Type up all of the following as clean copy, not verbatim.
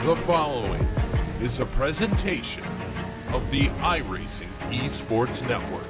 The following is a presentation of the iRacing Esports Network.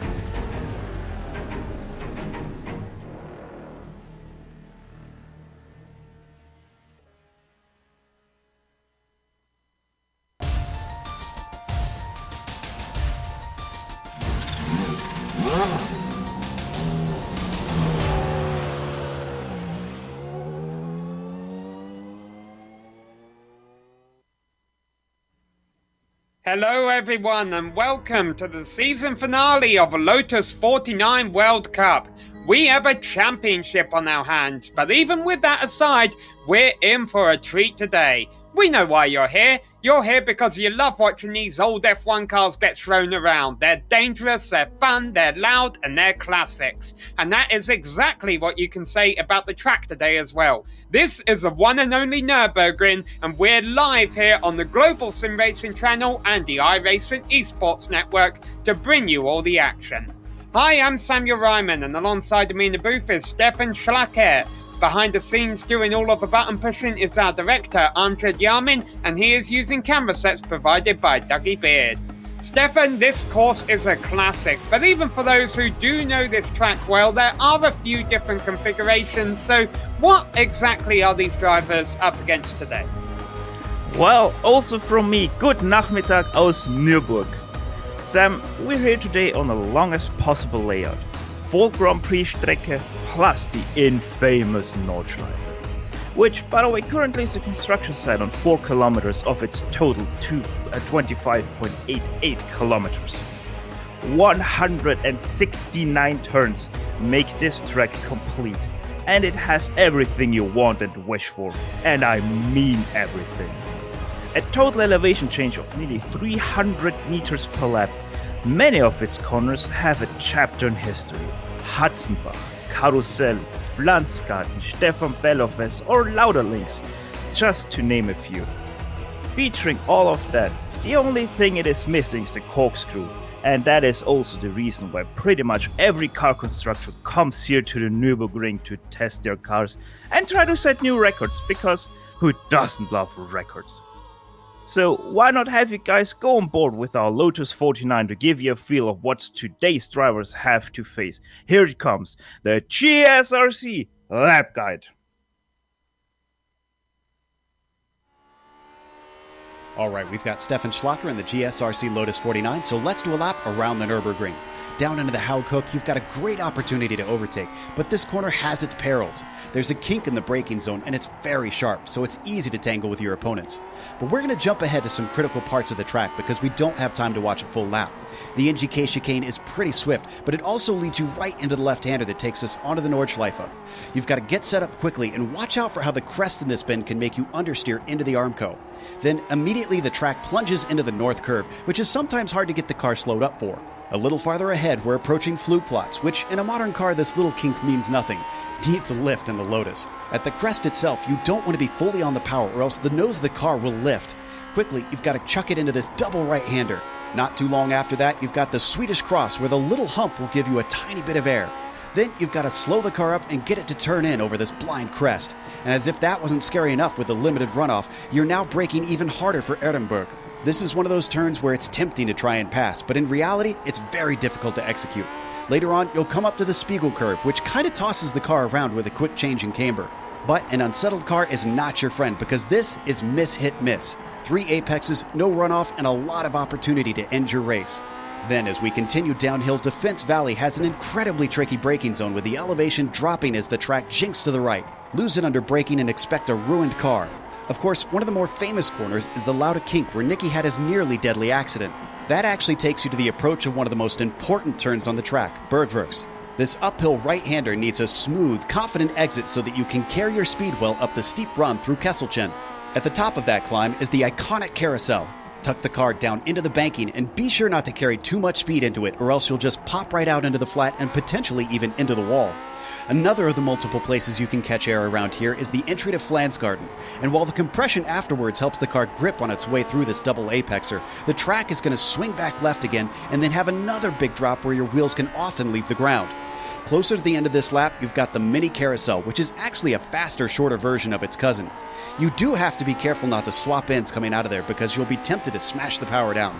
Hello everyone and welcome to the season finale of Lotus 49 World Cup. We have a championship on our hands, but even with that aside, we're in for a treat today. We know why you're here. You're here because you love watching these old F1 cars get thrown around. They're dangerous, they're fun, they're loud, and they're classics. And that is exactly what you can say about the track today as well. This is the one and only Nürburgring, and we're live here on the global SimRacing channel and the iRacing Esports Network to bring you all the action. Hi, I'm Samuel Ryman, and alongside me in the booth is Stefan Schlacker. Behind the scenes doing all of the button pushing is our director, Andrzej Yamin, and he is using camera sets provided by Dougie Beard. Stefan, this course is a classic, but even for those who do know this track well, there are a few different configurations, so what exactly are these drivers up against today? Well, also from me, good Nachmittag aus Nürburgring. Sam, we're here today on the longest possible layout. Full Grand Prix Strecke plus the infamous Nordschleife, which, by the way, currently is a construction site on 4 kilometers of its total 25.88 kilometers. 169 turns make this track complete, and it has everything you want and wish for, and I mean everything. A total elevation change of nearly 300 meters per lap. Many of its corners have a chapter in history. Hatzenbach, Carousel, Pflanzgarten, Stefan Belloves or Lauderlinks, just to name a few. Featuring all of that, the only thing it is missing is the corkscrew, and that is also the reason why pretty much every car constructor comes here to the Nürburgring to test their cars and try to set new records, because who doesn't love records? So why not have you guys go on board with our Lotus 49 to give you a feel of what today's drivers have to face. Here it comes, the GSRC Lap Guide. All right, we've got Stefan Schlacker in the GSRC Lotus 49, so let's do a lap around the Nürburgring. Down into the Haughook, you've got a great opportunity to overtake, but this corner has its perils. There's a kink in the braking zone, and it's very sharp, so it's easy to tangle with your opponents. But we're going to jump ahead to some critical parts of the track because we don't have time to watch a full lap. The Mgk Chicane is pretty swift, but it also leads you right into the left-hander that takes us onto the Nordschleife. You've got to get set up quickly and watch out for how the crest in this bend can make you understeer into the Armco. Then immediately the track plunges into the north curve, which is sometimes hard to get the car slowed up for. A little farther ahead, we're approaching Flugplatz, which in a modern car this little kink means nothing. Needs a lift in the Lotus. At the crest itself, you don't want to be fully on the power or else the nose of the car will lift. Quickly, you've got to chuck it into this double right-hander. Not too long after that, you've got the Swedish cross where the little hump will give you a tiny bit of air. Then you've got to slow the car up and get it to turn in over this blind crest. And as if that wasn't scary enough with the limited runoff, you're now braking even harder for Edinburgh. This is one of those turns where it's tempting to try and pass, but in reality, it's very difficult to execute. Later on, you'll come up to the Spiegel curve, which kind of tosses the car around with a quick change in camber. But an unsettled car is not your friend, because this is miss-hit-miss. 3 apexes, no runoff, and a lot of opportunity to end your race. Then, as we continue downhill, Defense Valley has an incredibly tricky braking zone with the elevation dropping as the track jinks to the right. Lose it under braking and expect a ruined car. Of course, one of the more famous corners is the Lauda Kink, where Nicky had his nearly deadly accident. That actually takes you to the approach of one of the most important turns on the track, Bergwerks. This uphill right-hander needs a smooth, confident exit so that you can carry your speed well up the steep run through Kesselchen. At the top of that climb is the iconic Carousel. Tuck the car down into the banking and be sure not to carry too much speed into it, or else you'll just pop right out into the flat and potentially even into the wall. Another of the multiple places you can catch air around here is the entry to Pflanzgarten, and while the compression afterwards helps the car grip on its way through this double apexer, the track is going to swing back left again and then have another big drop where your wheels can often leave the ground. Closer to the end of this lap, you've got the mini Carousel, which is actually a faster, shorter version of its cousin. You do have to be careful not to swap ends coming out of there because you'll be tempted to smash the power down.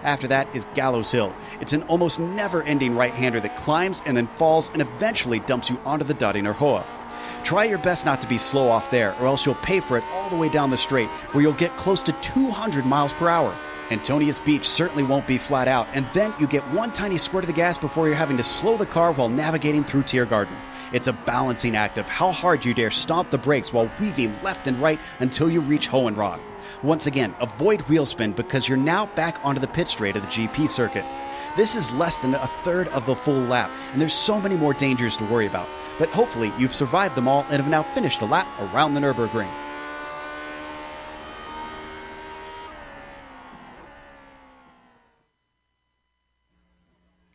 After that is Gallows Hill. It's an almost never-ending right-hander that climbs and then falls and eventually dumps you onto the Dottinger Hoa. Try your best not to be slow off there, or else you'll pay for it all the way down the straight, where you'll get close to 200 miles per hour. Antonius Beach certainly won't be flat out, and then you get one tiny squirt of the gas before you're having to slow the car while navigating through Tiergarten. It's a balancing act of how hard you dare stomp the brakes while weaving left and right until you reach Hohenrad. Once again, avoid wheel spin because you're now back onto the pit straight of the GP circuit. This is less than a third of the full lap, and there's so many more dangers to worry about. But hopefully you've survived them all and have now finished a lap around the Nürburgring.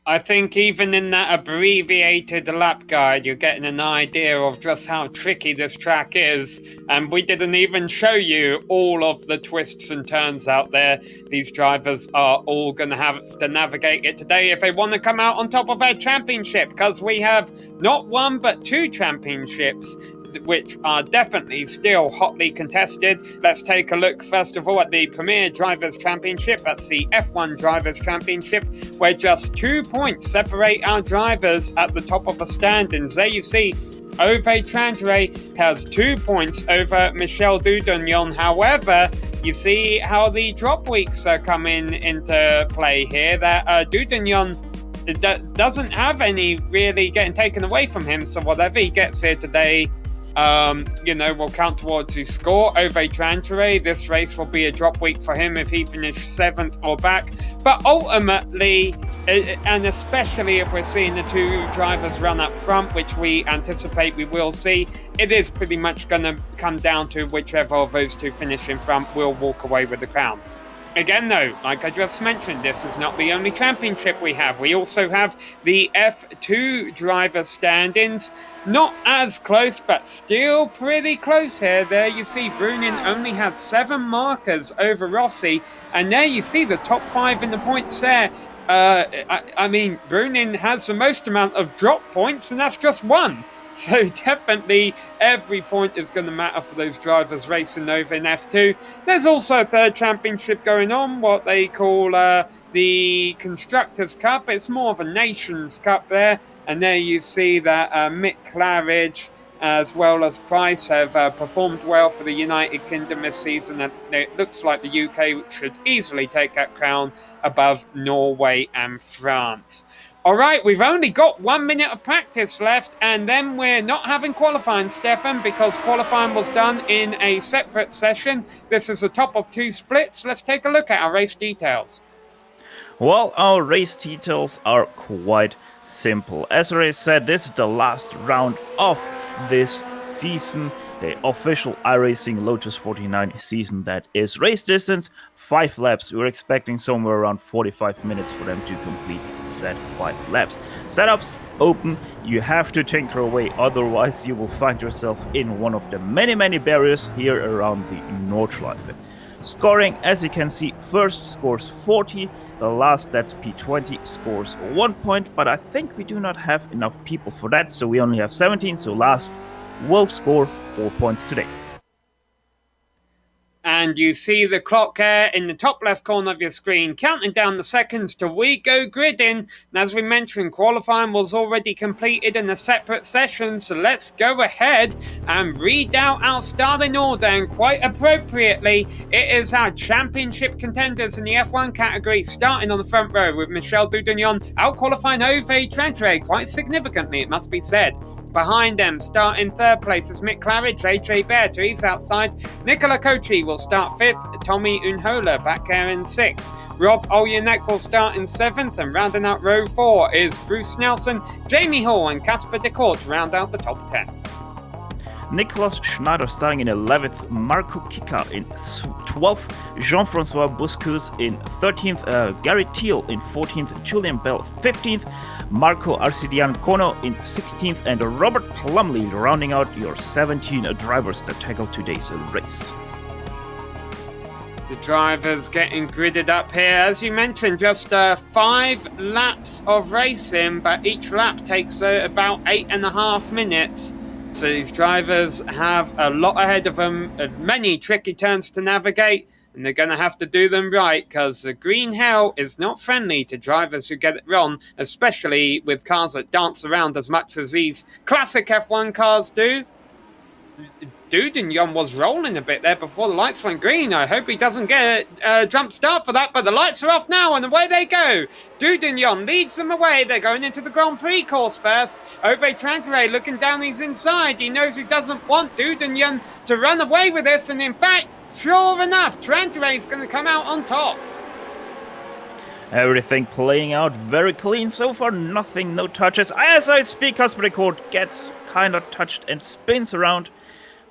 I think even in that abbreviated lap guide, you're getting an idea of just how tricky this track is. And we didn't even show you all of the twists and turns out there. These drivers are all going to have to navigate it today if they want to come out on top of their championship, because we have not one but two championships, which are definitely still hotly contested. Let's take a look first of all at the Premier Drivers' Championship. That's the F1 Drivers' Championship, where just 2 points separate our drivers at the top of the standings. There you see Ove Trandre has 2 points over Michel Dudagnon. However, you see how the drop weeks are coming into play here, that Dudagnon doesn't have any really getting taken away from him, so whatever he gets here today will count towards his score. Ove Trandre, this race will be a drop week for him if he finished 7th or back. But ultimately, and especially if we're seeing the two drivers run up front, which we anticipate we will see, it is pretty much going to come down to whichever of those two finish in front will walk away with the crown. Again, though, like I just mentioned, this is not the only championship we have. We also have the F2 driver standings. Not as close, but still pretty close here. There you see Brunin only has 7 markers over Rossi. And there you see the top 5 in the points there. Brunin has the most amount of drop points, and that's just 1. So definitely every point is going to matter for those drivers racing over in F2. There's also a third championship going on, what they call the Constructors Cup. It's more of a Nations Cup there. And there you see that Mick Claridge as well as Price have performed well for the United Kingdom this season. And it looks like the UK should easily take that crown above Norway and France. All right, we've only got 1 minute of practice left, and then we're not having qualifying, Stefan, because qualifying was done in a separate session. This is the top of 2 splits. Let's take a look at our race details. Well, our race details are quite simple. As already said, this is the last round of this season, the official iRacing Lotus 49 season. That is race distance 5 laps. We're expecting somewhere around 45 minutes for them to complete said 5 laps. Setups open. You have to tinker away, otherwise you will find yourself in one of the many barriers here around the Nordschleife. Scoring, as you can see, first scores 40. The last, that's P20, scores 1 point, but I think we do not have enough people for that, so we only have 17, so last will score 4 points today. And you see the clock there in the top left corner of your screen, counting down the seconds till we go gridding. And as we mentioned, qualifying was already completed in a separate session, so let's go ahead and read out our starting order. And quite appropriately, it is our championship contenders in the F1 category, starting on the front row with Michel Dudagnon out-qualifying Ove Trandre, quite significantly, it must be said. Behind them, starting 3rd place is Mick Claridge, AJ Baird, he's outside. Nicola Cote will start 5th, Tommy Unhola back there in 6th. Rob Oljanek will start in 7th, and rounding out row 4 is Bruce Nelson, Jamie Hall and Casper de Kort round out the top 10. Nicolas Schneider starting in 11th, Marco Kika in 12th, Jean-Francois Buscus in 13th, Gary Thiel in 14th, Julian Bell 15th, Marco Arcidian Kono in 16th, and Robert Plumley rounding out your 17 drivers that tackle today's race. The drivers getting gridded up here. As you mentioned, just 5 laps of racing, but each lap takes about 8.5 minutes. So these drivers have a lot ahead of them, many tricky turns to navigate, and they're going to have to do them right, because the green hell is not friendly to drivers who get it wrong, especially with cars that dance around as much as these classic F1 cars do. Dudinyon was rolling a bit there before the lights went green. I hope he doesn't get a jump start for that, but the lights are off now and away they go. Dudinyon leads them away. They're going into the Grand Prix course first. Ove Trandre looking down his inside. He knows he doesn't want Dudinyon to run away with this, and in fact, sure enough, Trandre is going to come out on top. Everything playing out very clean so far, nothing, no touches. As I speak, Casper Record gets kind of touched and spins around,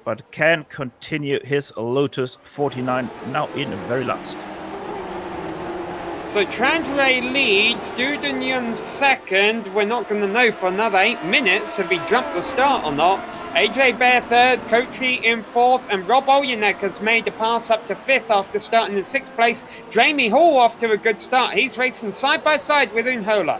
but can continue his Lotus 49 now in the very last. So Trandre leads, Dudinyon second. We're not going to know for another 8 minutes if he jumped the start or not. AJ Bear third, Cotry in fourth, and Rob Olyanek has made a pass up to fifth after starting in sixth place. Jamie Hall off to a good start. He's racing side by side with Unhola.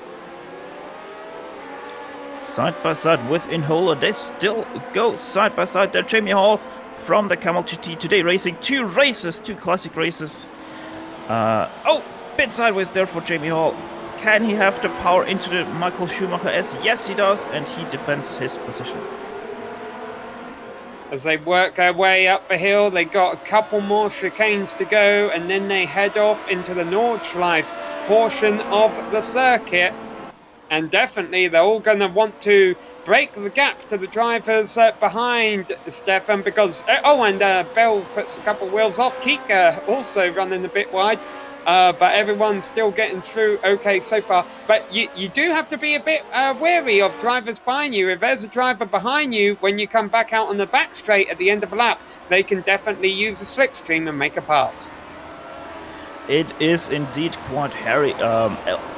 Side by side with Inhola, they still go side by side there. Jamie Hall from the Camel GT today racing 2 classic races. Bit sideways there for Jamie Hall. Can he have the power into the Michael Schumacher S? Yes, he does, and he defends his position. As they work their way up the hill, they got a couple more chicanes to go, and then they head off into the Nordschleife portion of the circuit. And definitely they're all going to want to break the gap to the drivers behind Stefan, because... Bell puts a couple wheels off. Kika also running a bit wide. But everyone's still getting through okay so far. But you do have to be a bit wary of drivers behind you. If there's a driver behind you, when you come back out on the back straight at the end of a lap, they can definitely use a slipstream and make a pass. It is indeed quite hairy.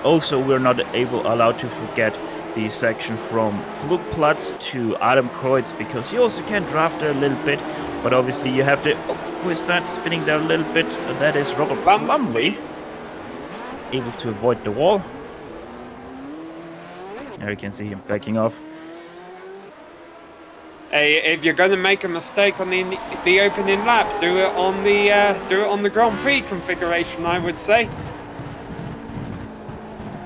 Also, we're not allowed to forget the section from Flugplatz to Adam Kreuz, because you also can draft there a little bit, but obviously you have to... who is that spinning there a little bit? That is Robert Plumley, able to avoid the wall. There you can see him backing off. If you're going to make a mistake on the opening lap, do it on the Grand Prix configuration, I would say.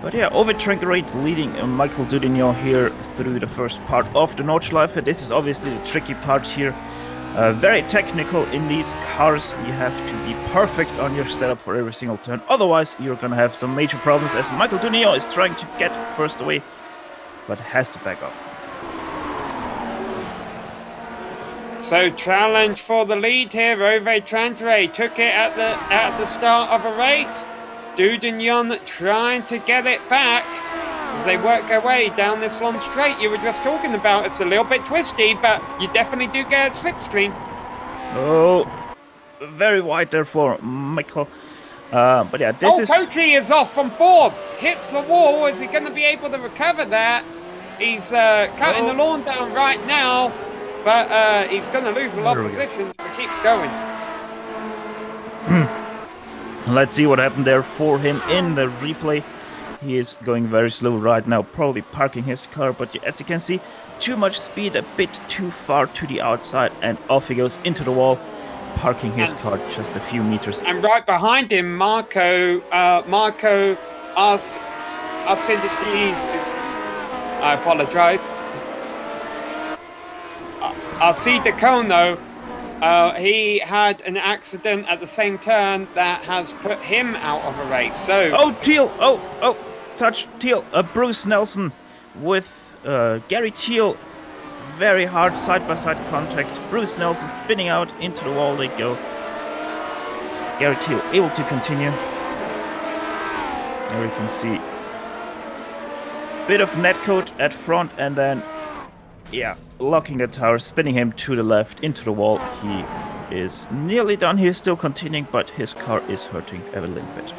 But yeah, Ove Trandre leading Michael Dudinyon here through the first part of the Nordschleife. This is obviously the tricky part here. Very technical in these cars. You have to be perfect on your setup for every single turn. Otherwise, you're going to have some major problems, as Michael Dudinyon is trying to get first away, but has to back off. So challenge for the lead here. Ove Trandre took it at the start of a race. Dudinyon trying to get it back as they work their way down this long straight you were just talking about. It's a little bit twisty, but you definitely do get a slipstream. Oh, very wide there for Michael. But yeah, this is... Cotry is off from fourth. Hits the wall. Is he going to be able to recover that? He's cutting the lawn down right now. But he's going to lose a lot of positions, but keeps going. Let's see what happened there for him in the replay. He is going very slow right now, probably parking his car. But as you can see, too much speed, a bit too far to the outside, and off he goes into the wall, parking his car just a few meters. And right behind him, Marco Arcidides. I apologize. Arcidicono, he had an accident at the same turn that has put him out of a race. So Teal, touch Teal, Bruce Nelson with Gary Teal, very hard side-by-side contact. Bruce Nelson spinning out into the wall. They go. Gary Teal able to continue. There you can see bit of netcode at front, and then locking the tower, spinning him to the left into the wall. He is nearly done. He is still continuing, but his car is hurting a little bit.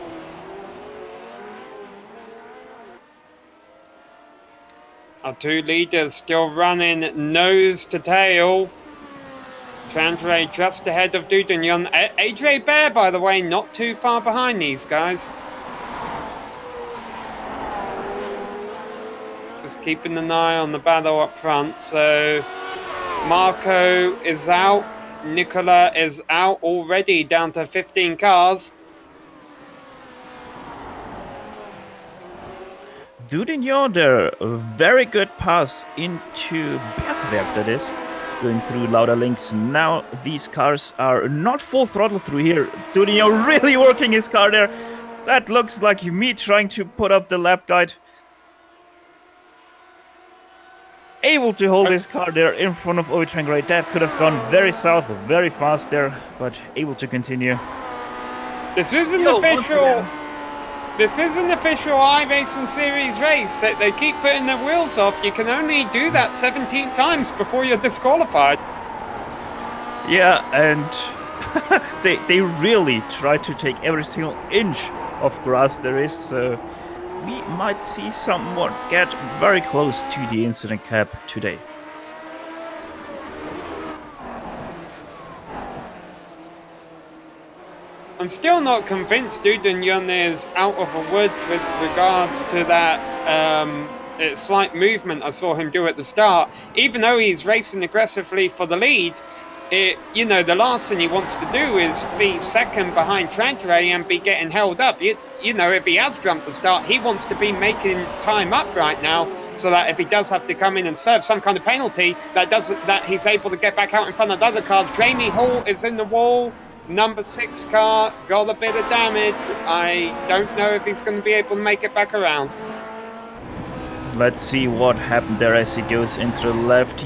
Our two leaders still running nose to tail. Chandray just ahead of Dudagnon. AJ Bear, by the way, not too far behind these guys. Just keeping an eye on the battle up front. So Marco is out. Nicola is out already, down to 15 cars. Dudagnon there, a very good pass into Bergwerk, that is. Going through Lauda Links. Now these cars are not full throttle through here. Dudagnon really working his car there. That looks like me trying to put up the lap guide. Able to hold his car there in front of Ovi Trangrate. That could have gone very south, very fast there, but able to continue. This isn't official. This is an official iRacing Series race. They keep putting their wheels off. You can only do that 17 times before you're disqualified. Yeah, and they really try to take every single inch of grass there is. So we might see someone get very close to the incident cap today. I'm still not convinced Dudagnon is out of the woods with regards to that slight movement I saw him do at the start. Even though he's racing aggressively for the lead, the last thing he wants to do is be second behind Chandray and be getting held up. If he has jumped the start, he wants to be making time up right now, so that if he does have to come in and serve some kind of penalty, that he's able to get back out in front of the other cars. Jamie Hall is in the wall. Number 6 car got a bit of damage. I don't know if he's going to be able to make it back around. Let's see what happened there as he goes into the left.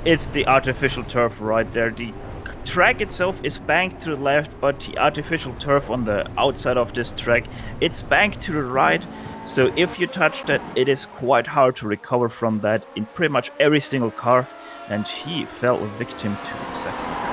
It's the artificial turf right there. The track itself is banked to the left, but the artificial turf on the outside of this track, it's banked to the right. So if you touch that, it is quite hard to recover from that in pretty much every single car. And he fell a victim to exactly that.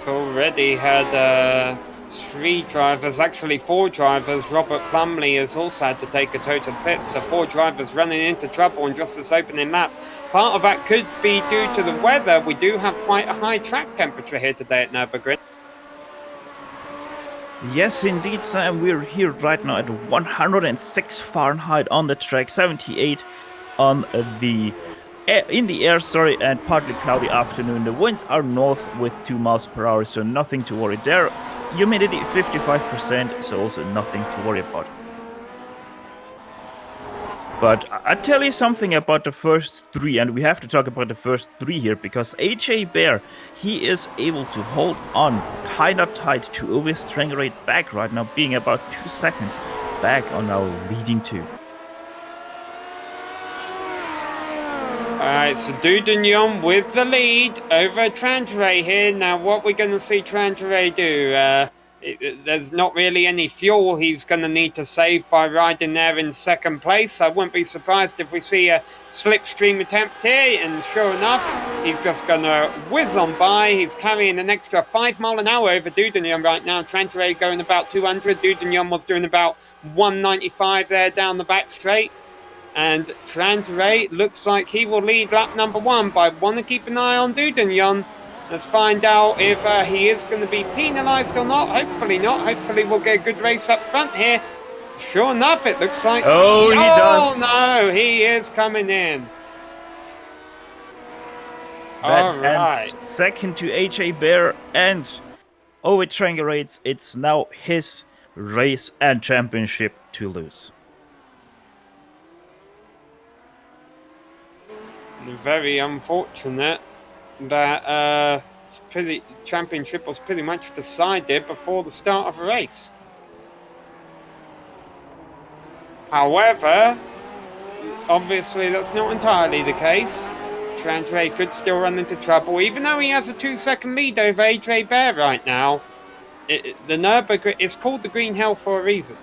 Already had 3 drivers, actually 4 drivers. Robert Plumley has also had to take a total pit, so 4 drivers running into trouble in just this opening lap. Part of that could be due to the weather. We do have quite a high track temperature here today at Nürburgring. Yes, indeed, Sam. We're here right now at 106 Fahrenheit on the track, 78 on in the air, and partly cloudy afternoon. The winds are north with 2 miles per hour, so nothing to worry there. Humidity 55%, so also nothing to worry about. But I'll tell you something about the first 3, and we have to talk about the first 3 here, because AJ Bear, he is able to hold on kinda tight to Ovi Trangrate back right now, being about 2 seconds back on our leading 2. Alright, so Dudagnon with the lead over Chandray here. Now, what we're going to see Chandray do, there's not really any fuel he's going to need to save by riding there in second place. I wouldn't be surprised if we see a slipstream attempt here, and sure enough, he's just going to whiz on by. He's carrying an extra 5 miles an hour over Dudagnon right now. Chandray going about 200. Dudagnon was doing about 195 there down the back straight. And Chandray looks like he will lead lap number 1, but I want to keep an eye on Dudagnon. Let's find out if he is going to be penalised or not. Hopefully not. Hopefully we'll get a good race up front here. Sure enough, it looks like... Oh, he does. Oh, no, he is coming in. All right. Second to AJ Bear and Ovi Trangrate. It's now his race and championship to lose. Very unfortunate that championship was pretty much decided before the start of a race. However, obviously that's not entirely the case. Chandray could still run into trouble, even though he has a 2-second lead over AJ Bear right now. The Nürburgring is called the Green Hell for a reason.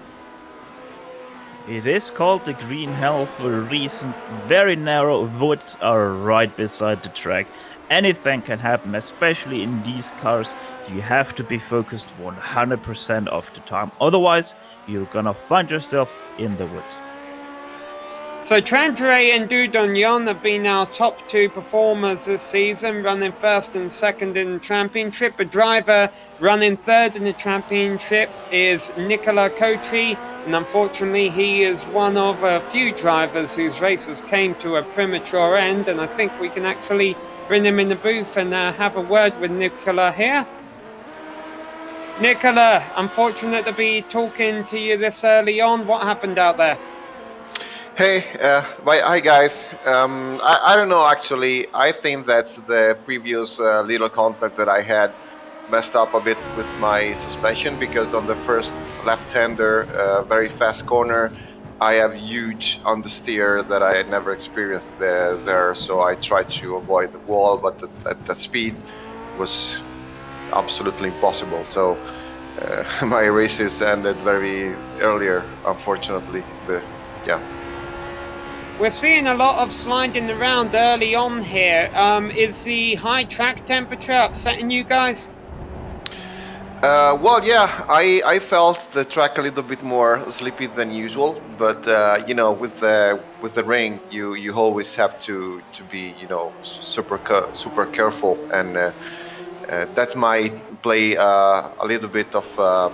It is called the Green Hell for a reason. Very narrow woods are right beside the track. Anything can happen, especially in these cars. You have to be focused 100% of the time. Otherwise, you're gonna find yourself in the woods. So Chandray and Dudonyon have been our top 2 performers this season, running first and second in the championship. A driver running third in the championship is Nicola Cotry, and unfortunately he is one of a few drivers whose races came to a premature end, and I think we can actually bring him in the booth and have a word with Nicola here. Nicola, unfortunate to be talking to you this early on. What happened out there? Hey, hi guys. I don't know actually. I think that the previous little contact that I had messed up a bit with my suspension, because on the first left-hander, very fast corner, I have huge understeer that I had never experienced there. So I tried to avoid the wall, but that speed was absolutely impossible. So my races ended very earlier, unfortunately. But yeah. We're seeing a lot of sliding around early on here. Is the high track temperature upsetting you guys? Well, yeah, I felt the track a little bit more sleepy than usual, but you know, with the rain, you always have to be, you know, super careful, and that might play a little bit of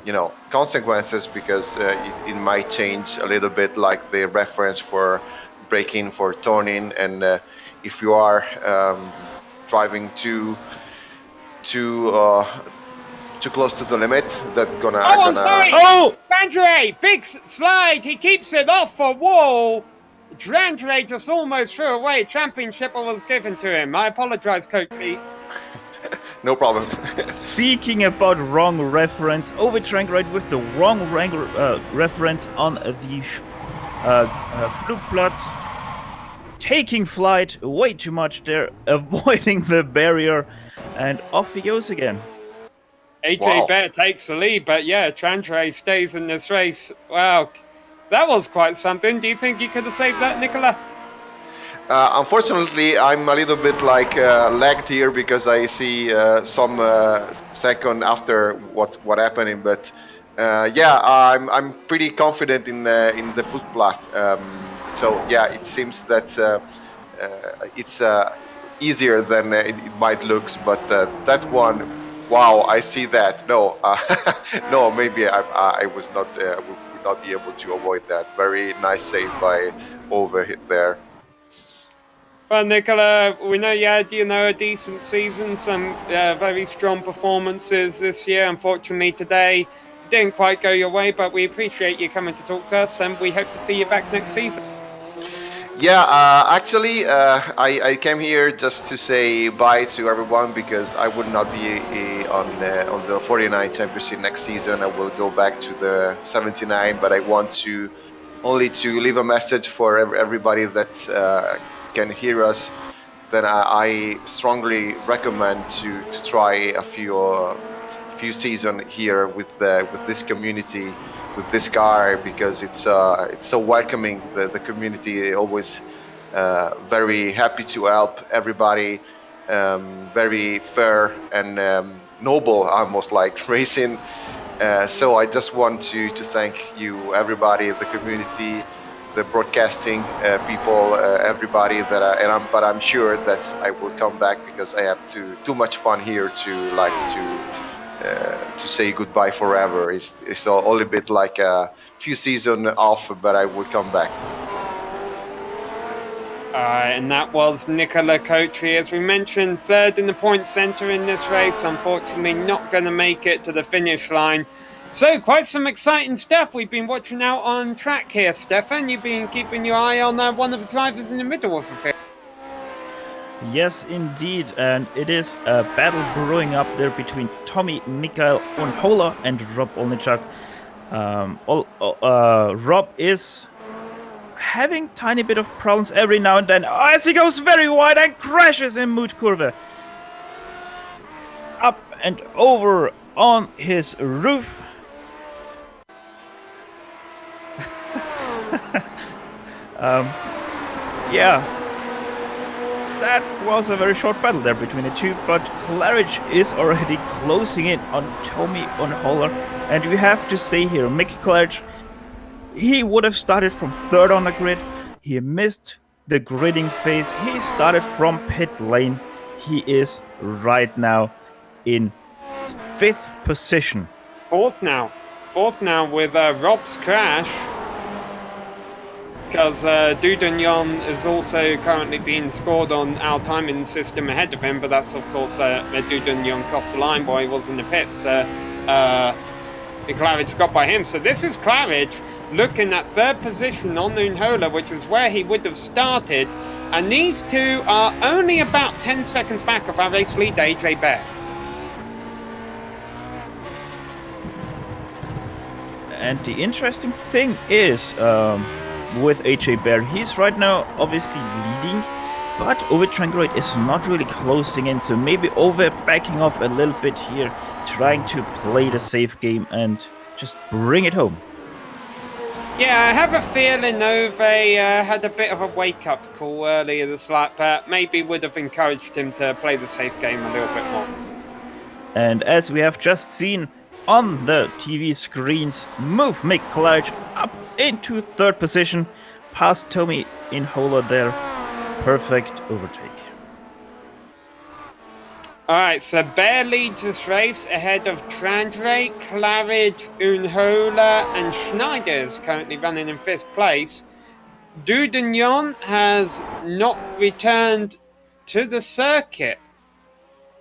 you know, consequences, because it might change a little bit, like the reference for braking, for turning, and if you are driving too close to the limit, that's gonna. I'm sorry. Oh, Andre, big slide. He keeps it off a wall. Andre just almost threw away. Championship was given to him. I apologize, Coach. No problem. Speaking about wrong reference, overtrank right with the wrong reference on the Flugplatz. Taking flight way too much there, avoiding the barrier, and off he goes again. AJ Bear takes the lead, but yeah, Chandray stays in this race. Wow, that was quite something. Do you think you could have saved that, Nicola? Unfortunately, I'm a little bit like lagged here, because I see some second after what happening. But yeah, I'm pretty confident in the Flugplatz. So yeah, it seems that it's easier than it might look. But that one, wow, I see that. No, no, maybe I was not would not be able to avoid that. Very nice save by Overhit there. Well, Nicola, we know you had, a decent season, some very strong performances this year. Unfortunately, today didn't quite go your way, but we appreciate you coming to talk to us, and we hope to see you back next season. Yeah, actually, I came here just to say bye to everyone, because I would not be on the 49 Championship next season. I will go back to the 79, but I want to leave a message for everybody that can hear us, then I strongly recommend to try a few seasons here with this community, with this car, because it's so welcoming. The community always very happy to help everybody, very fair and noble, almost like racing. So I just want to thank you, everybody, the community, the broadcasting people, everybody but I'm sure that I will come back, because I have too much fun here to say goodbye forever. It's all a bit like a few seasons off, but I will come back. And that was Nicola Cotry, as we mentioned, third in the point centre in this race. Unfortunately, not going to make it to the finish line. So, quite some exciting stuff we've been watching out on track here, Stefan. You've been keeping your eye on one of the drivers in the middle of the field. Yes, indeed, and it is a battle brewing up there between Tommy Mikael Onhola and Rob Olnichuk. Rob is having tiny bit of problems every now and then, as he goes very wide and crashes in Mutkurve. Up and over on his roof. Yeah, that was a very short battle there between the two, but Claridge is already closing in on Tommy Onhola, and we have to say here, Mick Claridge, he would have started from third on the grid, He missed the gridding phase. He started from pit lane. He is right now in 5th position. Fourth now with Rob's crash. Because Dudagnon is also currently being scored on our timing system ahead of him, but that's of course Dudagnon crossed the line while he was in the pits. Claridge got by him, so this is Claridge looking at 3rd position on Unhola, which is where he would have started, and these two are only about 10 seconds back of our race lead, AJ Bear. And the interesting thing is, with AJ Bear, he's right now obviously leading, but Ove Trangroid is not really closing in, so maybe Ove backing off a little bit here, trying to play the safe game and just bring it home. Yeah, I have a feeling Ove had a bit of a wake-up call earlier this lap, but maybe would have encouraged him to play the safe game a little bit more. And as we have just seen on the TV screens, move Mgk Chicane up into 3rd position, past Tommy Unhola there. Perfect overtake. Alright, so Bear leads this race ahead of Trandre, Claridge, Unhola, and Schneider is currently running in 5th place. Dudagnon has not returned to the circuit.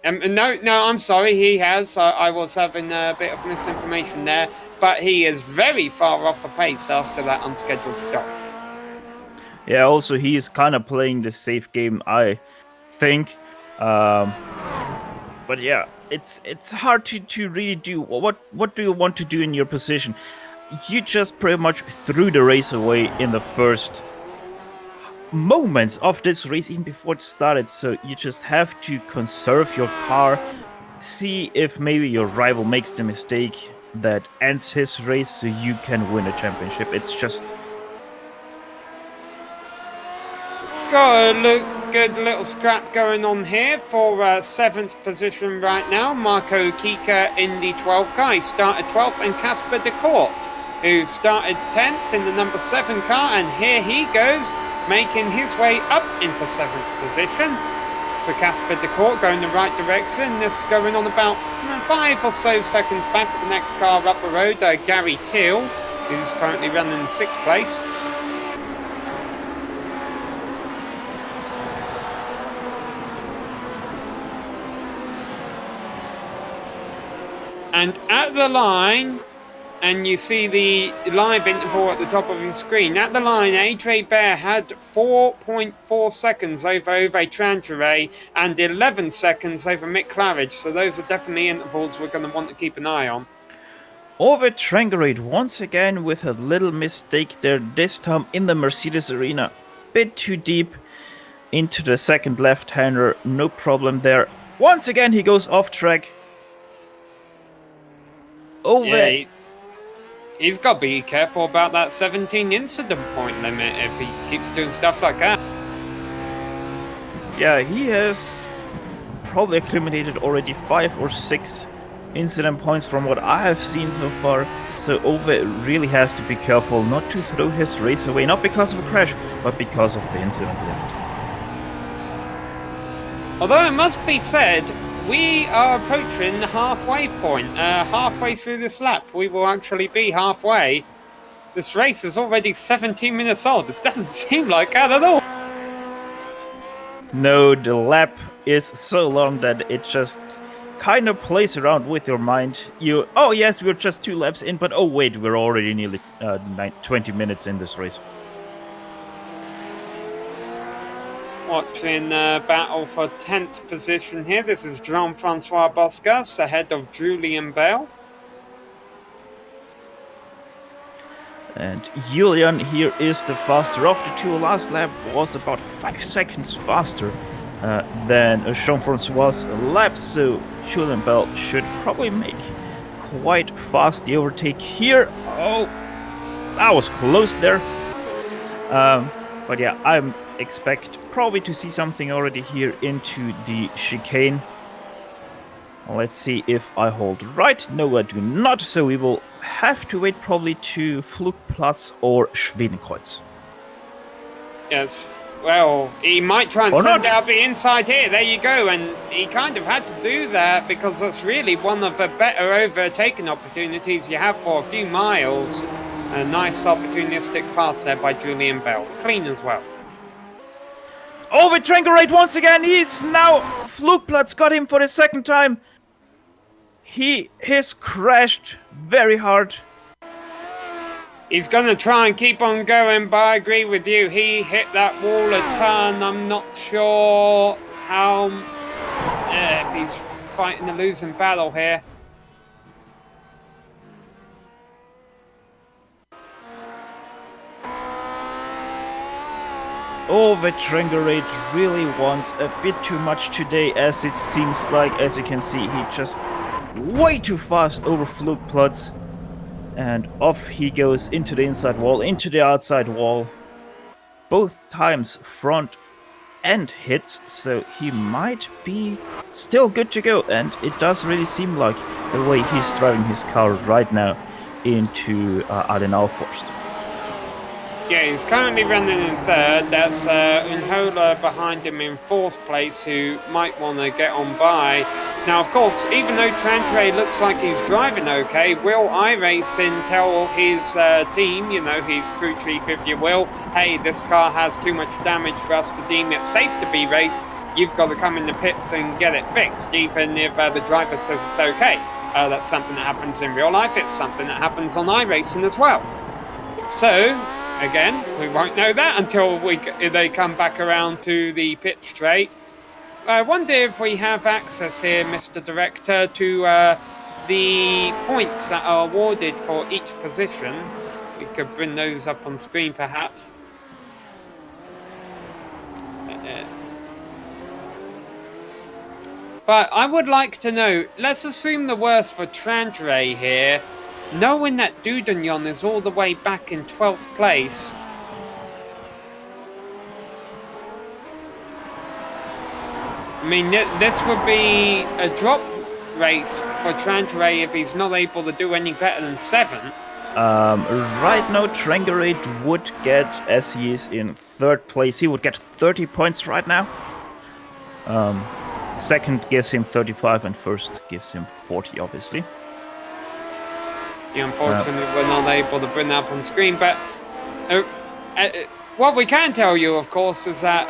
No, I'm sorry, he has. I was having a bit of misinformation there, but he is very far off the pace after that unscheduled stop. Yeah, also he is kind of playing the safe game, I think. But yeah, it's hard to really do. What do you want to do in your position? You just pretty much threw the race away in the first moments of this race, even before it started, so you just have to conserve your car, see if maybe your rival makes the mistake that ends his race so you can win a championship. It's just got a good little scrap going on here for 7th position right now. Marco Kika in the 12th car. He started 12th, and Casper de Court, who started 10th in the number 7 car, and here he goes, making his way up into 7th position. So Casper de Court going the right direction. This is going on about 5 or so seconds back of the next car up the road, Gary Till, who's currently running in 6th place. And at the line, and you see the live interval at the top of your screen, at the line, AJ Bear had 4.4 seconds over Ove Trangiere and 11 seconds over Mgk Chicane, so those are definitely intervals we're going to want to keep an eye on. Ove Trangiere once again with a little mistake there, this time in the Mercedes arena. Bit too deep into the second left-hander, no problem there. Once again he goes off track. Ove. Yeah, he's got to be careful about that 17 incident point limit if he keeps doing stuff like that. Yeah, he has probably accumulated already 5 or 6 incident points from what I have seen so far. So Ove really has to be careful not to throw his race away, not because of a crash, but because of the incident limit. Although it must be said, we are approaching the halfway point. Halfway through this lap, we will actually be halfway. This race is already 17 minutes old. It doesn't seem like that at all. No, the lap is so long that it just kind of plays around with your mind. Oh yes, we're just 2 laps in, but oh wait, we're already nearly 20 minutes in this race. Watching battle for 10th position here. This is Jean-Francois Boscas ahead of Julian Bell. And Julian here is the faster of the 2. Last lap was about 5 seconds faster than Jean-Francois' lap, so Julian Bell should probably make quite fast the overtake here. Oh, that was close there. But yeah, I expect probably to see something already here into the chicane. Let's see if I hold right. No, I do not, so we will have to wait probably to Flugplatz or Schwedenkreuz. Yes. Well, he might try and Or send not. out the inside here. There you go. And he kind of had to do that because that's really one of the better overtaking opportunities you have for a few miles. A nice opportunistic pass there by Julian Bell. Clean as well. Oh, with Tranquilate once again. He's now... Flugplatz got him for the second time. He has crashed very hard. He's going to try and keep on going, but I agree with you. He hit that wall a ton. I'm not sure how... if he's fighting a losing battle here. Oh, the Tranquilate really wants a bit too much today, as it seems like. As you can see, he just way too fast over Flugplatz. And off he goes into the inside wall, into the outside wall. Both times front end hits, so he might be still good to go. And it does really seem like the way he's driving his car right now into Adenauer-Forst. Yeah, he's currently running in third. That's Unhola behind him in fourth place, who might want to get on by. Now, of course, even though Trantre looks like he's driving okay, will iRacing tell his team, you know, his crew chief, if you will, hey, this car has too much damage for us to deem it safe to be raced. You've got to come in the pits and get it fixed, even if the driver says it's okay. That's something that happens in real life. It's something that happens on iRacing as well. So... again, we won't know that until they come back around to the pit straight. I wonder if we have access here, Mr. Director, to the points that are awarded for each position. We could bring those up on screen, perhaps. But I would like to know, let's assume the worst for Trantre here. Knowing that Dudagnon is all the way back in 12th place, I mean, this would be a drop race for Trantre if he's not able to do any better than 7th. Right now, Tranquilate would get, as he is in third place, he would get 30 points right now. Second gives him 35 and first gives him 40, obviously. Unfortunately, we're not able to bring that up on screen, but what we can tell you, of course, is that,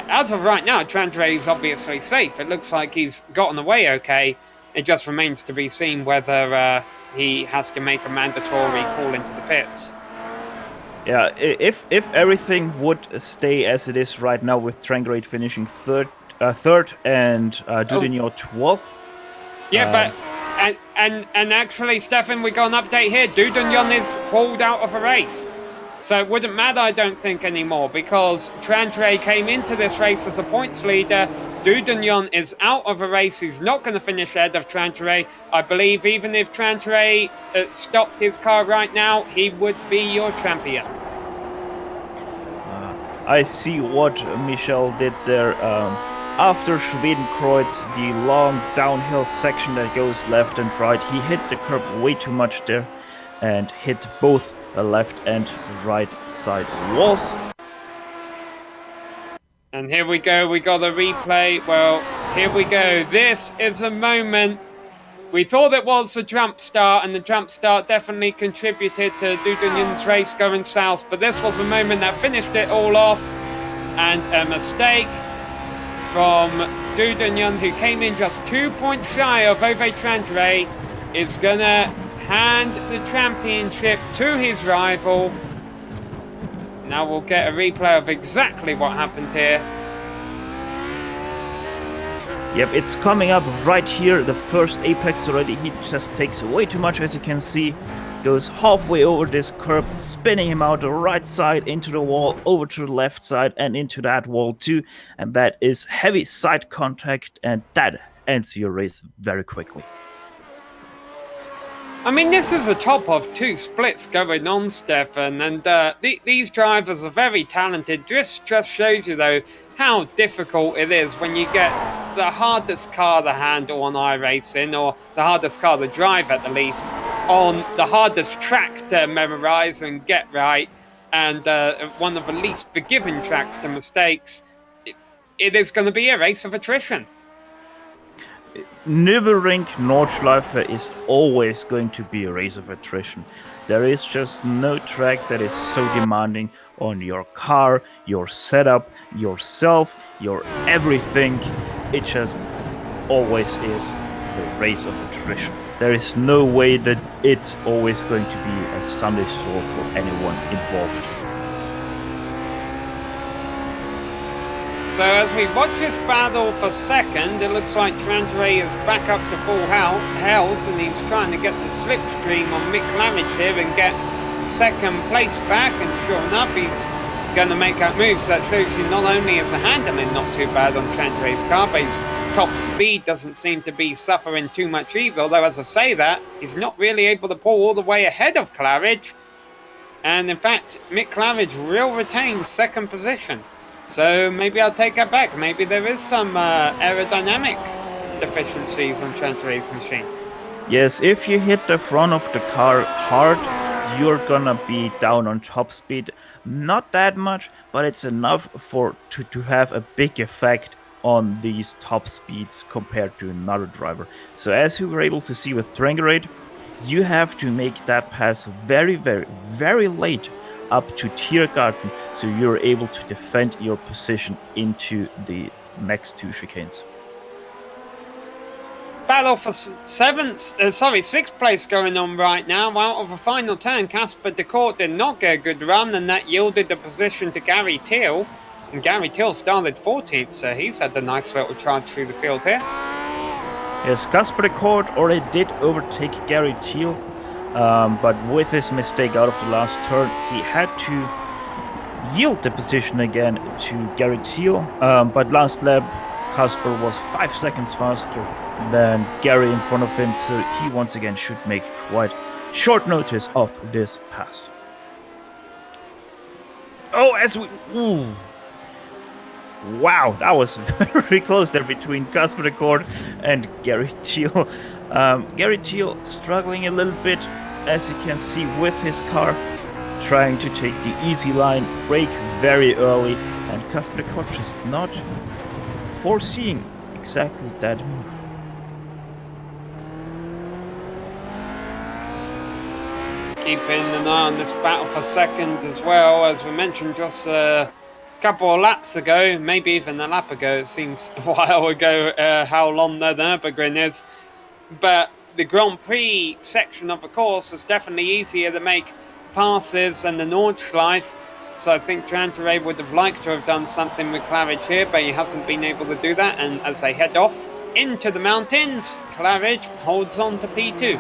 as of right now, Trantre is obviously safe. It looks like he's gotten away okay. It just remains to be seen whether he has to make a mandatory call into the pits. Yeah, if everything would stay as it is right now, with Tranquilate finishing third and Dudagnon 12th. Yeah, but... And actually, Stefan, we got an update here. Dudagnon is pulled out of a race. So it wouldn't matter, I don't think, anymore, because Trantre came into this race as a points leader. Dudagnon is out of a race. He's not going to finish ahead of Trantre. I believe even if Trantre stopped his car right now, he would be your champion. I see what Michel did there. After Schwedenkreuz, the long downhill section that goes left and right, he hit the curb way too much there and hit both the left and right side walls. And here we go, we got a replay. Well, here we go. This is a moment. We thought it was a jump start, and the jump start definitely contributed to Dudagnon's race going south, but this was a moment that finished it all off, and a mistake from Dudagnon, who came in just 2 points shy of Ove Trantre, is going to hand the championship to his rival. Now we'll get a replay of exactly what happened here. Yep, it's coming up right here, the first apex already. He just takes way too much, as you can see. Goes halfway over this curb, spinning him out the right side into the wall, over to the left side and into that wall too. And that is heavy side contact, and that ends your race very quickly. I mean, this is a top of 2 splits going on, Stefan, and these drivers are very talented. Just shows you, though, how difficult it is when you get the hardest car to handle on iRacing, or the hardest car to drive at the least, on the hardest track to memorize and get right. and one of the least forgiving tracks to mistakes, it is going to be a race of attrition. Nürburgring Nordschleife is always going to be a race of attrition. There is just no track that is so demanding on your car, your setup, yourself, your everything. It just always is the race of attrition. There is no way that it's always going to be a Sunday stroll for anyone involved. So as we watch this battle for second, it looks like Trandre is back up to full health, and he's trying to get the slipstream on Mick Claridge here and get second place back, and sure enough he's going to make that move. So that shows you not only is the handling not too bad on Trandre's car, but his top speed doesn't seem to be suffering too much either, although as I say that, he's not really able to pull all the way ahead of Claridge, and in fact Mick Claridge will retain second position. So maybe I'll take that back. Maybe there is some aerodynamic deficiencies on Trandre's machine. Yes, if you hit the front of the car hard, you're gonna be down on top speed. Not that much, but it's enough to have a big effect on these top speeds compared to another driver. So as you were able to see with Trangerade, you have to make that pass very, very, very late up to Tiergarten, so you're able to defend your position into the next two chicanes. Battle for sixth place going on right now. Out of a final turn, Casper de Court did not get a good run, and that yielded the position to Gary Teal. And Gary Teal started 14th, so he's had a nice little charge through the field here. Yes, Casper de Court already did overtake Gary Teal, but with his mistake out of the last turn, he had to yield the position again to Gary Teal. But last lap, Casper was 5 seconds faster than Gary in front of him, so he once again should make quite short notice of this pass. Oh, as we... Ooh. Wow, that was very close there between Casper de Court and Gary Teal. Gary Teal struggling a little bit, as you can see, with his car, trying to take the easy line, brake very early, and Casper de Court just not foreseeing exactly that move. Keeping an eye on this battle for second as well, as we mentioned just a couple of laps ago, maybe even a lap ago, it seems a while ago, how long the Nürburgring is. But the Grand Prix section of the course is definitely easier to make passes than the Nordschleife. So I think Trandre would have liked to have done something with Claridge here, but he hasn't been able to do that. And as they head off into the mountains, Claridge holds on to P2.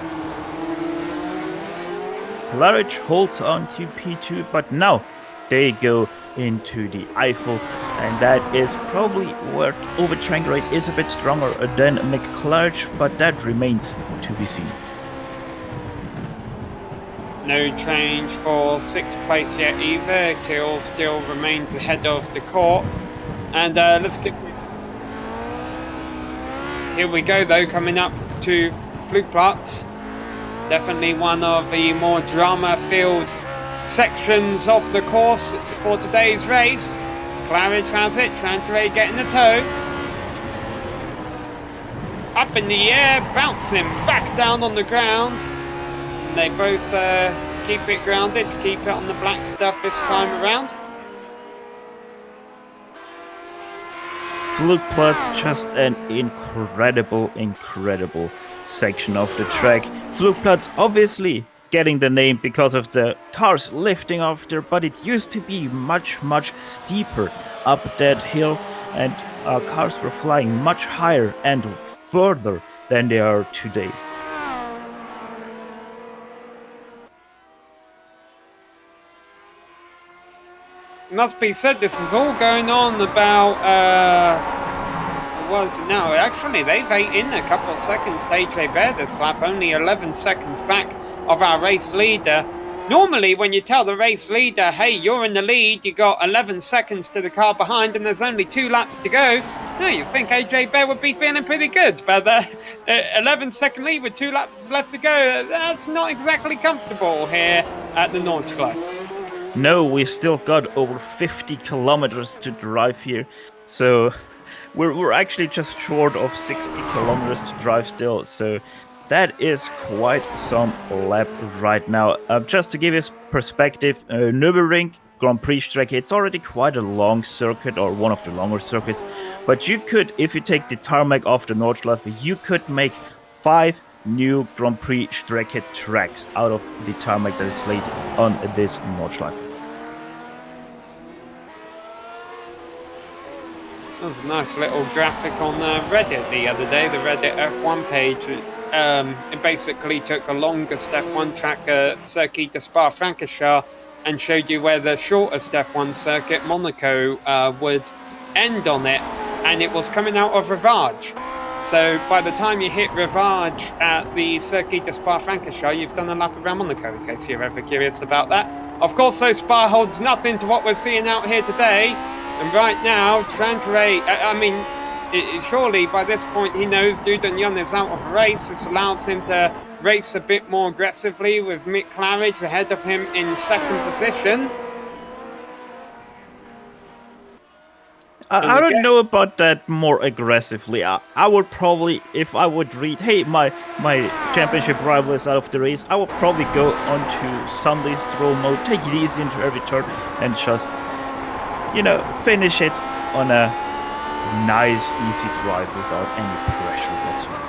Claridge holds on to P2, but now they go into the Eifel, and that is probably where over Trangerade is a bit stronger than Mick Claridge, but that remains to be seen. No change for sixth place yet either. Till still remains ahead of the court. And let's get... Here we go though, coming up to Flugplatz. Definitely one of the more drama-filled sections of the course for today's race. Claridge has it, Trandre getting the toe. Up in the air, bouncing back down on the ground. And they both keep it grounded, keep it on the black stuff this time around. Flugplatz, just an incredible section of the track. Flugplatz obviously getting the name because of the cars lifting off there, but it used to be much steeper up that hill, and cars were flying much higher and further than they are today. It must be said, this is all going on about, what was it now? Actually, they've ate in a couple of seconds to AJ Bear this lap, only 11 seconds back of our race leader. Normally, when you tell the race leader, hey, you're in the lead, you got 11 seconds to the car behind, and there's only 2 laps to go, no, you think AJ Bear would be feeling pretty good. But 11-second lead with 2 laps left to go, that's not exactly comfortable here at the Nordschleife. No, we still got over 50 kilometers to drive here. So we're actually just short of 60 kilometers to drive still. So that is quite some lap right now. Just to give you perspective, Nürburgring Grand Prix Strecke, it's already quite a long circuit, or one of the longer circuits. But you could, if you take the tarmac off the Nordschleife, you could make 5 new Grand Prix Strecke tracks out of the tarmac that is laid on this Nordschleife. There was a nice little graphic on Reddit the other day, the Reddit F1 page. It basically took the longest F1 track, Circuit de Spa-Francorchamps, and showed you where the shortest F1 circuit, Monaco, would end on it, and it was coming out of Rivage. So by the time you hit Rivage at the Circuit de Spa-Francorchamps, you've done a lap around Monaco, in case you're ever curious about that. Of course, though, Spa holds nothing to what we're seeing out here today. And right now, Trantere, surely by this point he knows Dudagnon is out of a race. This allows him to race a bit more aggressively with Mick Claridge ahead of him in second position. I don't know about that more aggressively. I would probably, if I would read, hey, my championship rival is out of the race, I would probably go onto Sunday's throw mode, take it easy into every turn, and just, finish it on a nice, easy drive without any pressure whatsoever.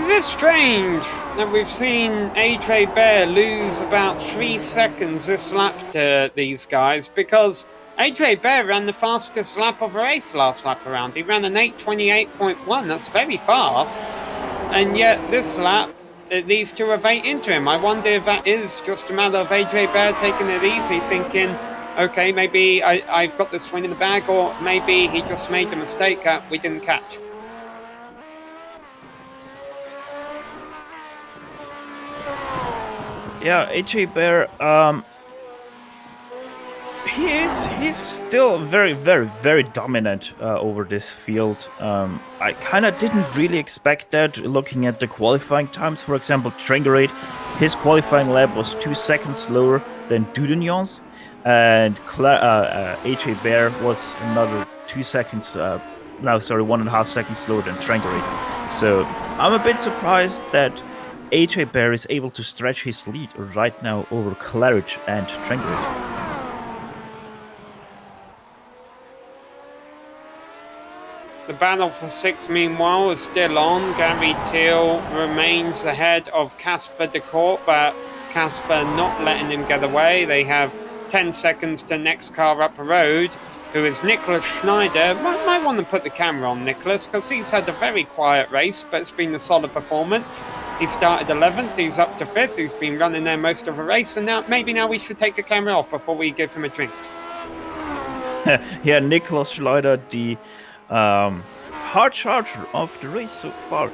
Is it strange that we've seen AJ Bear lose about 3 seconds this lap to these guys? Because AJ Bear ran the fastest lap of a race last lap around. He ran an 8:28.1. That's very fast. And yet this lap, these two have ate into him. I wonder if that is just a matter of AJ Bear taking it easy, thinking, okay, maybe I've got this win in the bag, or maybe he just made the mistake that we didn't catch. Yeah, AJ Bear, he's still very, very, very dominant over this field. I kind of didn't really expect that looking at the qualifying times. For example, Trangerade, his qualifying lap was 2 seconds slower than Dudagnon's, and AJ Bear was another 2 seconds, 1.5 seconds slower than Trangerade. So I'm a bit surprised that AJ Bear is able to stretch his lead right now over Claridge and Trangerade. The battle for 6, meanwhile, is still on. Gary Thiel remains ahead of Casper de Court, but Casper not letting him get away. They have 10 seconds to next car up the road, who is Nicolas Schneider. Might want to put the camera on Nicolas, because he's had a very quiet race, but it's been a solid performance. He started 11th, he's up to 5th, he's been running there most of the race, and now we should take the camera off before we give him a drinks. Yeah, Nicolas Schneider, the hard charger of the race so far.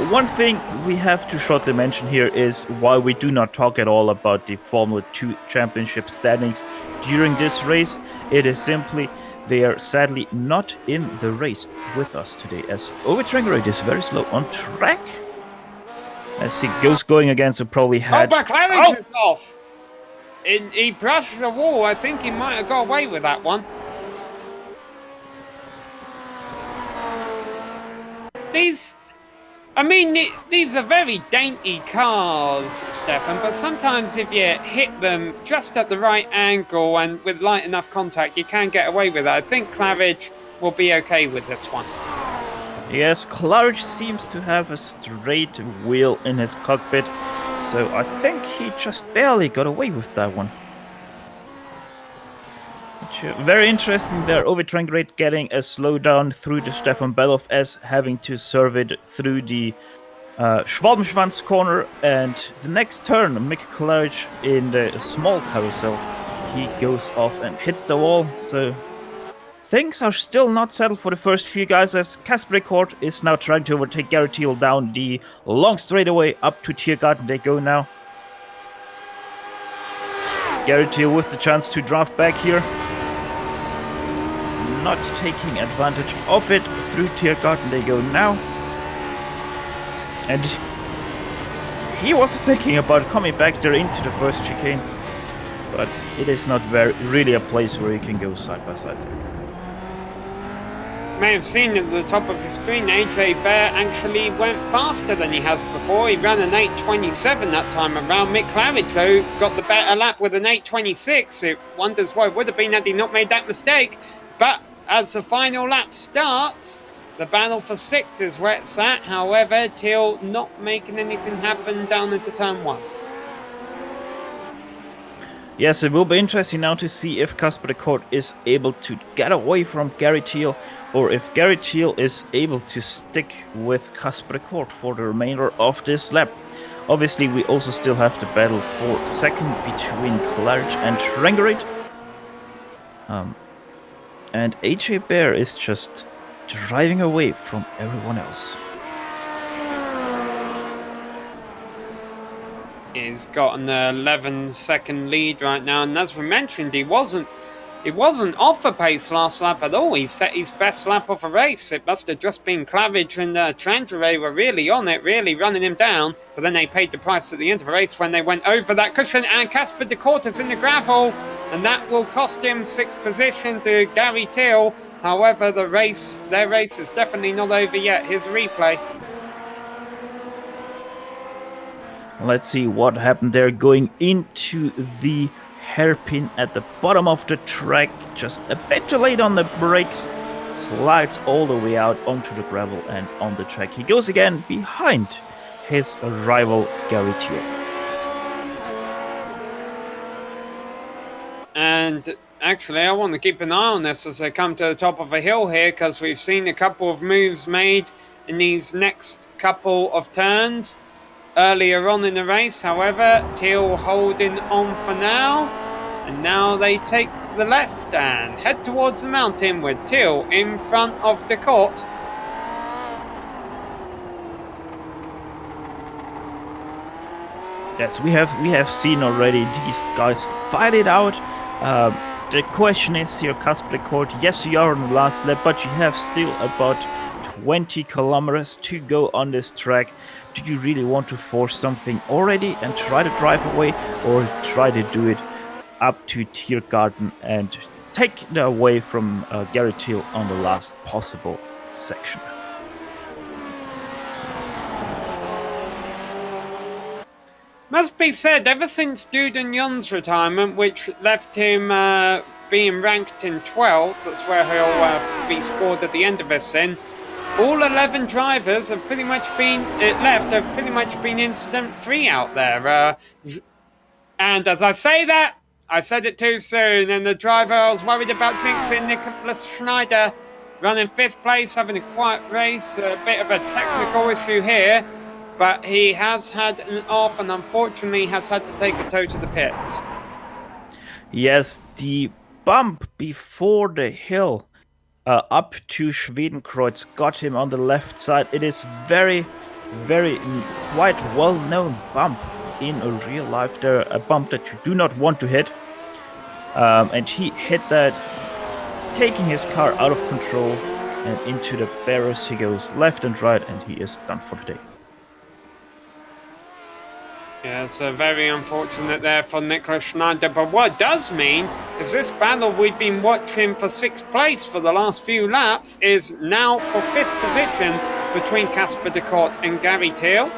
One thing we have to shortly mention here is why we do not talk at all about the Formula 2 Championship standings during this race. It is simply they are sadly not in the race with us today, as Ove Trangerade is very slow on track. As he goes going against a probably had... but Claridge is off! He brushed the wall. I think he might have got away with that one. These are very dainty cars, Stefan, but sometimes if you hit them just at the right angle and with light enough contact, you can get away with it. I think Claridge will be okay with this one. Yes, Claridge seems to have a straight wheel in his cockpit, so I think he just barely got away with that one. Very interesting there, Ove Trangerade getting a slowdown through the Stefan Bellof as having to serve it through the Schwalbenschwanz corner, and the next turn, Mick Claridge in the small carousel, he goes off and hits the wall, so things are still not settled for the first few guys as Casper de Court is now trying to overtake Gary Thiel down the long straightaway up to Tiergarten. They go now. Gary Thiel with the chance to draft back here. Not taking advantage of it. Through Tiergarten they go now. And he was thinking about coming back there into the first chicane, but it is not really a place where you can go side by side there. May have seen at the top of the screen, AJ Bear actually went faster than he has before. He ran an 8:27 that time around. Mick Claridge, though, got the better lap with an 8:26. It wonders what it would have been had he not made that mistake. But as the final lap starts, the battle for 6 is where it's at. However, Till not making anything happen down into turn 1. Yes, it will be interesting now to see if Casper Cote is able to get away from Gary Thiel, or if Gary Thiel is able to stick with Casper Cote for the remainder of this lap. Obviously, we also still have the battle for second between Claridge and Rengerid. And AJ Bear is just driving away from everyone else. He's got an 11-second lead right now, and as we mentioned, he wasn't off a pace last lap at all. He set his best lap of a race. It must have just been Claridge and Trangeray were really on it, really running him down. But then they paid the price at the end of the race when they went over that cushion, and Casper de Cote is in the gravel, and that will cost him 6th position to Gary Thiel. However, their race is definitely not over yet. Here's a replay. Let's see what happened there going into the hairpin at the bottom of the track. Just a bit too late on the brakes. Slides all the way out onto the gravel and on the track. He goes again behind his rival Gary Thiel. And actually, I want to keep an eye on this as they come to the top of a hill here, because we've seen a couple of moves made in these next couple of turns earlier on in the race. However, Thiel holding on for now, and now they take the left and head towards the mountain with Thiel in front of de Cote. Yes, we have seen already these guys fight it out. The question is here, Casper Cote, yes, you are on the last lap, but you have still about 20 kilometers to go on this track. Do you really want to force something already and try to drive away, or try to do it up to Tiergarten and take the away from Gary Thiel on the last possible section? Must be said, ever since Duden Jon's retirement, which left him being ranked in 12th, that's where he'll be scored at the end of this then, all 11 drivers have pretty much been incident-free out there. And as I say that, I said it too soon, and the driver I was worried about jinxing, Nicolas Schneider, running 5th place, having a quiet race, a bit of a technical issue here, but he has had an off and unfortunately has had to take a tow to the pits. Yes, the bump before the hill up to Schwedenkreuz got him on the left side. It is very, very quite well-known bump in real life. There, a bump that you do not want to hit. And he hit that, taking his car out of control and into the barriers. He goes left and right, and he is done for the day. Yeah, it's very unfortunate there for Nicolas Schneider, but what it does mean is this battle we've been watching for 6th place for the last few laps is now for 5th position between Casper de Cote and Gary Thiel.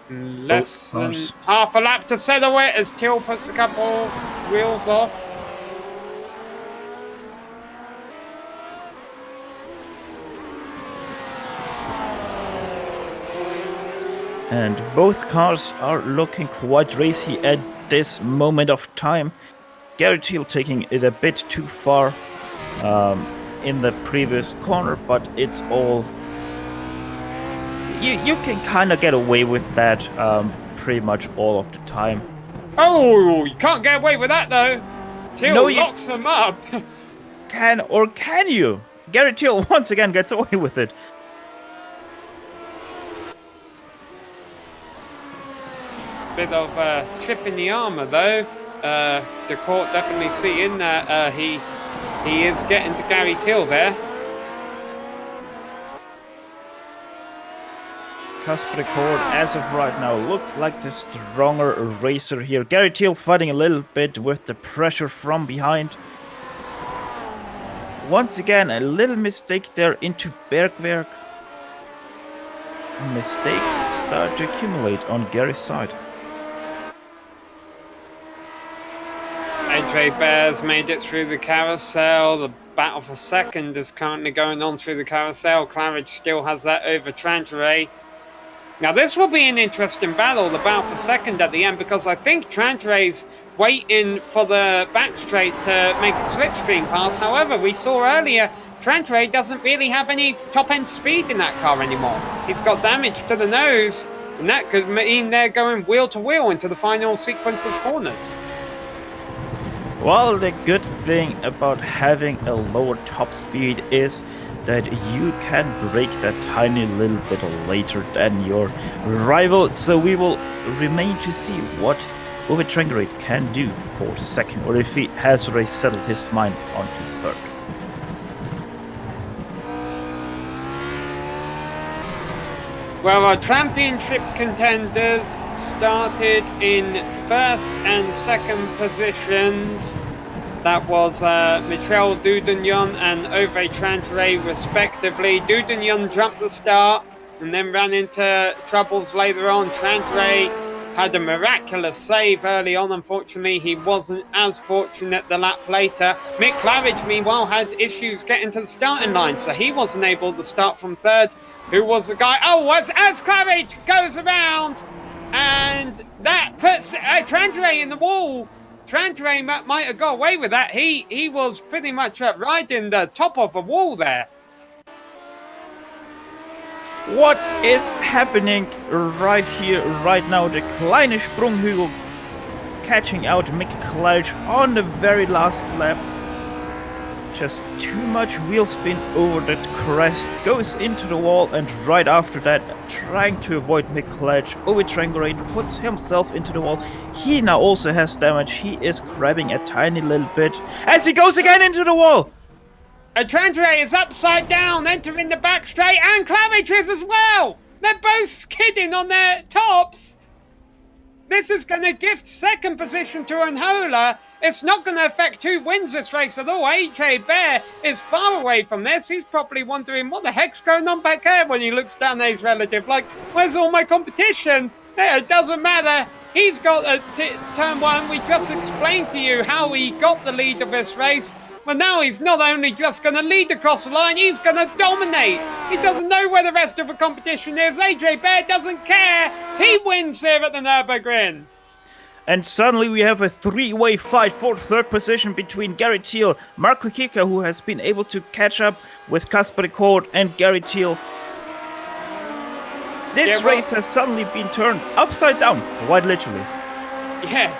Less than half a lap to settle it as Thiel puts a couple wheels off. And both cars are looking quite racy at this moment of time. Gary Thiel taking it a bit too far in the previous corner, but it's all... You can kind of get away with that pretty much all of the time. Oh, you can't get away with that though. Thiel locks them up. Can you? Gary Thiel once again gets away with it. Bit of chip in the armour though. De Cote definitely seeing that he is getting to Gary Thiel there. Casper Cord, as of right now, looks like the stronger racer here. Gary Thiel fighting a little bit with the pressure from behind. Once again, a little mistake there into Bergwerk. Mistakes start to accumulate on Gary's side. AJ Bear's made it through the carousel. The battle for second is currently going on through the carousel. Claridge still has that over Trangeray. Now this will be an interesting battle, the battle for second at the end, because I think Trangeray's waiting for the back straight to make a slipstream pass. However, we saw earlier Trangeray doesn't really have any top-end speed in that car anymore. He's got damage to the nose, and that could mean they're going wheel to wheel into the final sequence of corners. Well, the good thing about having a lower top speed is that you can brake that tiny little bit later than your rival, so we will remain to see what Ove Trangerade can do for second, or if he has already settled his mind onto third. Well, our championship contenders started in first and second positions. That was Michel Dudagnon and Ove Trangeray respectively. Dudagnon jumped the start and then ran into troubles later on. Trangeray had a miraculous save early on. Unfortunately, he wasn't as fortunate the lap later. Mick Claridge, meanwhile, had issues getting to the starting line, so he wasn't able to start from third. Who was the guy? Oh, as Claridge goes around, and that puts Trangeray in the wall. Trangeray might have got away with that. He was pretty much riding the top of a wall there. What is happening right here, right now? The kleine Sprunghügel catching out Mick Claridge on the very last lap. Just too much wheel spin over that crest, goes into the wall, and right after that, trying to avoid Mick Claridge, Ove Trangerade puts himself into the wall. He now also has damage. He is grabbing a tiny little bit as he goes again into the wall. Trangeray is upside down, entering the back straight, and Claridge is as well. They're both skidding on their tops. This is going to gift second position to Anhola. It's not going to affect who wins this race at all. AJ Bear is far away from this. He's probably wondering what the heck's going on back there when he looks down at his relative. Like, where's all my competition? It doesn't matter. He's got turn one. We just explained to you how he got the lead of this race. But now he's not only just going to lead across the line, he's going to dominate. He doesn't know where the rest of the competition is. AJ Bear doesn't care. He wins here at the Nürburgring. And suddenly we have a three-way fight for third position between Gary Thiel, Marco Kika, who has been able to catch up with Casper Cord, and Gary Thiel. This race has suddenly been turned upside down, quite literally. Yeah,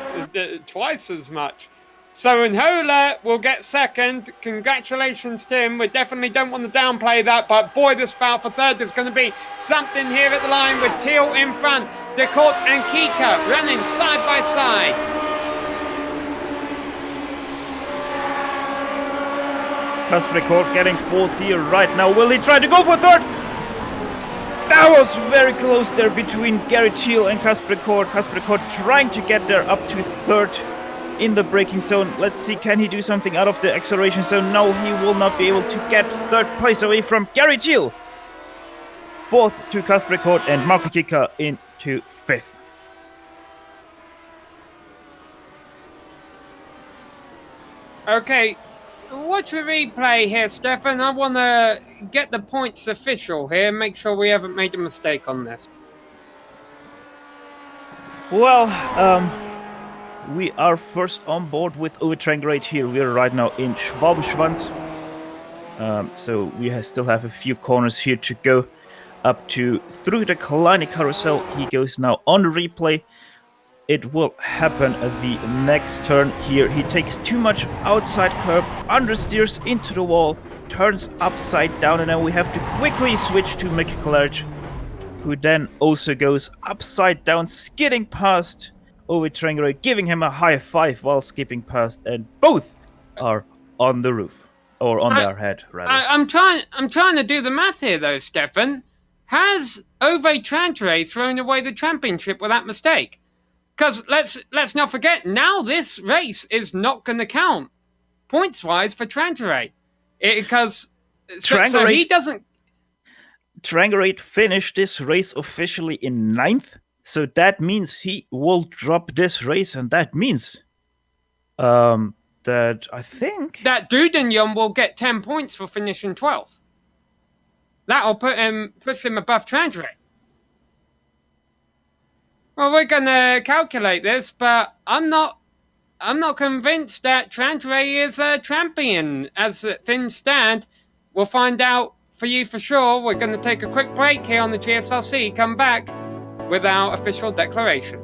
twice as much. So Anhola will get second. Congratulations to him. We definitely don't want to downplay that, but boy, this battle for third is going to be something here at the line with Thiel in front. De Cote and Kika running side by side. Casper Cord getting fourth here right now. Will he try to go for third? That was very close there between Gary Thiel and Casper Cord. Casper Cord trying to get there up to third in the braking zone. Let's see, can he do something out of the acceleration zone? No, he will not be able to get third place away from Gary Thiel. Fourth to Casper Cord and Marco Kika into fifth. Okay, watch the replay here, Stefan. I want to get the points official here, make sure we haven't made a mistake on this. Well, we are first on board with Ove Trangerade here. We are right now in Schwabenschwanz. So we still have a few corners here to go up to through the kleine Carousel. He goes now on the replay. It will happen at the next turn here. He takes too much outside curb, understeers into the wall, turns upside down, and then we have to quickly switch to Mick Claridge, who then also goes upside down, skidding past Ove Trangerade, giving him a high five while skipping past, and both are on the roof, or on their head rather. I'm trying to do the math here though, Stefan. has Ove Trantre thrown away the championship with that mistake? Because let's not forget, now this race is not going to count points-wise for Trantre. Because so he doesn't... Trangerate finished this race officially in 9th, so that means he will drop this race, and that means that I think... that Dudenium will get 10 points for finishing 12th. That'll push him above Trantre. Well, we're gonna calculate this, but I'm not convinced that Trantre is a champion. As things stand, we'll find out for you for sure. We're gonna take a quick break here on the GSRC. Come back with our official declaration.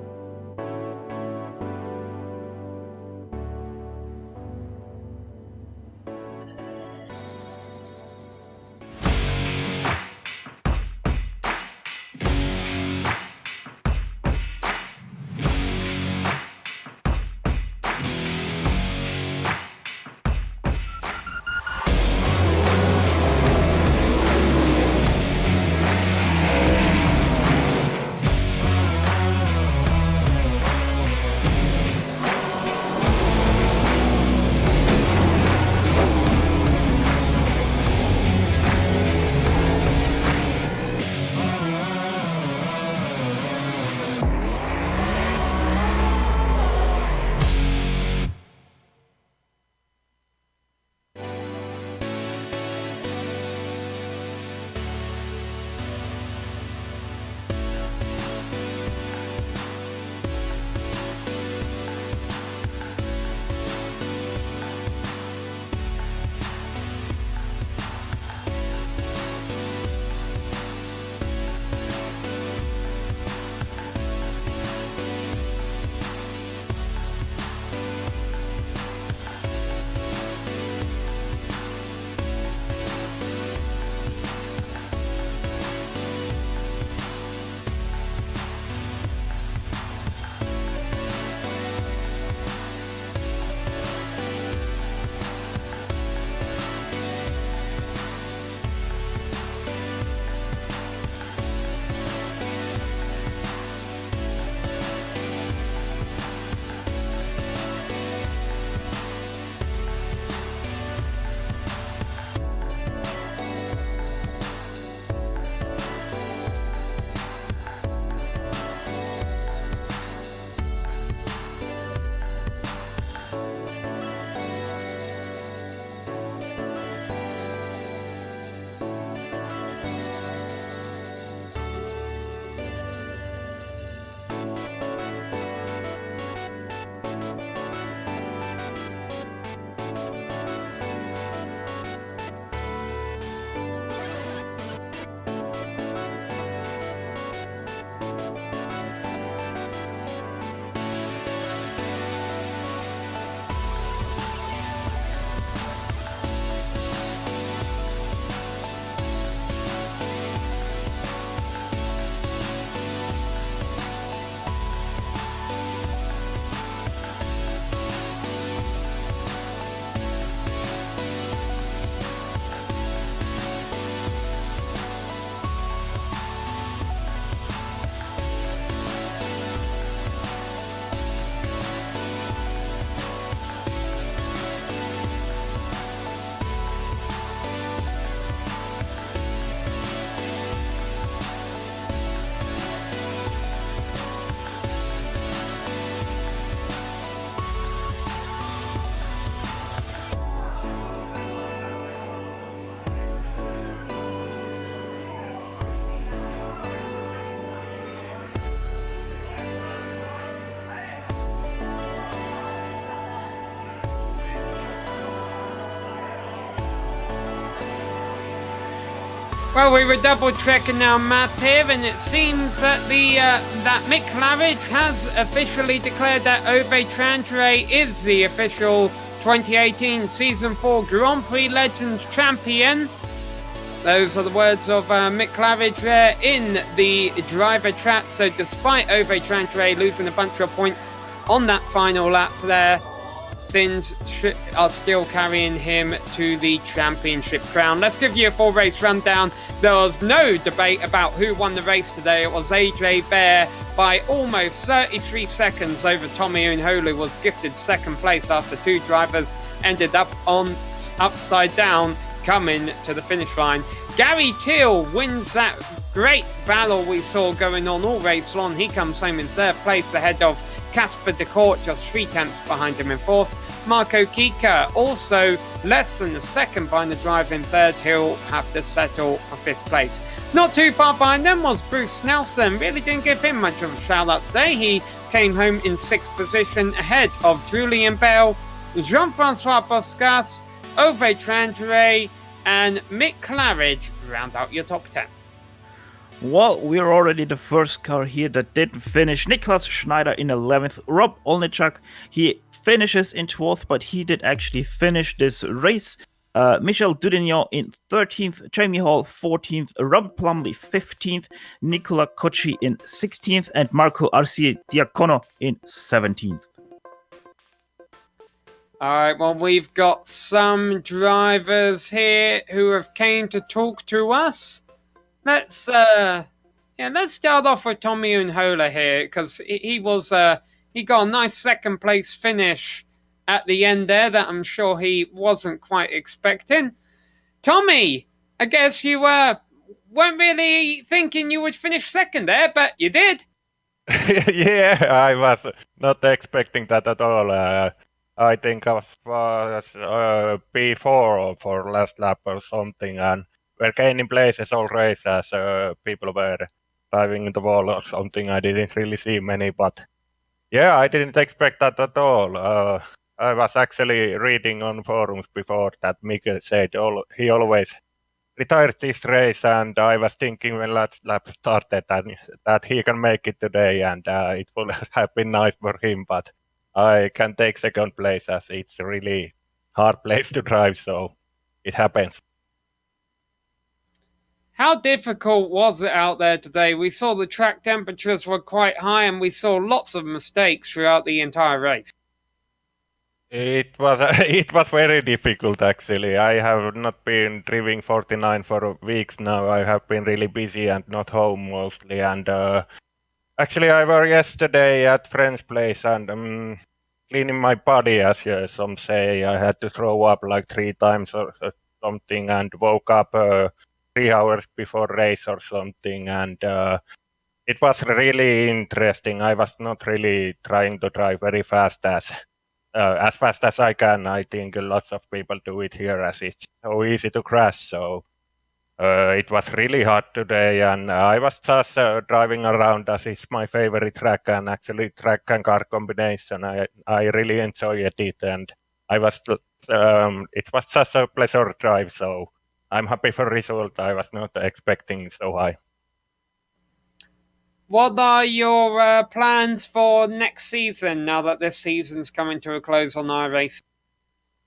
Well, we were double-checking our math here, and it seems that that Mick Claridge has officially declared that Ove Trantre is the official 2018 Season 4 Grand Prix Legends champion. Those are the words of Mick Claridge there in the driver chat. So despite Ove Trantre losing a bunch of points on that final lap there, things are still carrying him to the championship crown. Let's give you a full race rundown. There was no debate about who won the race today. It was AJ Bear by almost 33 seconds over Tommy Unholu, who was gifted second place after two drivers ended up on upside down coming to the finish line. Gary Teal wins that great battle we saw going on all race long. He comes home in third place ahead of Casper de Court, just 3 tenths behind him in fourth. Marco Kika also less than a second behind the driver in third. He'll have to settle for fifth place. Not too far behind them was Bruce Nelson. Really didn't give him much of a shout out today. He came home in sixth position ahead of Julian Bell, Jean-Francois Boscas, Ove Trandre, and Mick Claridge round out your top 10. Well, we're already the first car here that didn't finish. Nicolas Schneider in 11th. Rob Olnichuk, he finishes in 12th, but he did actually finish this race. Michel Dudignon in 13th, Jamie Hall 14th, Rob Plumley 15th, Nicola Cotry in 16th, and Marco Arci Diacono in 17th. Alright, well, we've got some drivers here who have came to talk to us. Let's start off with Tommy Unhola here, because he got a nice second place finish at the end there that I'm sure he wasn't quite expecting. Tommy, I guess you weren't really thinking you would finish second there, but you did. Yeah, I was not expecting that at all. I think I was P4 for last lap or something, and we're gaining places all race as people were diving in the wall or something. I didn't really see many, but yeah, I didn't expect that at all. I was actually reading on forums before that Miguel said he always retired this race, and I was thinking when last lap started that he can make it today, and it would have been nice for him, but I can take second place as it's a really hard place to drive, so it happens. How difficult was it out there today? We saw the track temperatures were quite high, and we saw lots of mistakes throughout the entire race. It was very difficult actually. I have not been driving 49 for weeks now. I have been really busy and not home mostly. And actually, I was yesterday at friend's place and cleaning my body, as some say. I had to throw up like 3 times or something, and woke up 3 hours before race or something. And it was really interesting. I was not really trying to drive very fast as fast as I can. I think lots of people do it here as it's so easy to crash. So it was really hard today, and I was just driving around as it's my favorite track, and actually track and car combination. I really enjoyed it, and it was just a pleasure drive. So I'm happy for result. I was not expecting so high. What are your plans for next season now that this season's coming to a close on iRacing?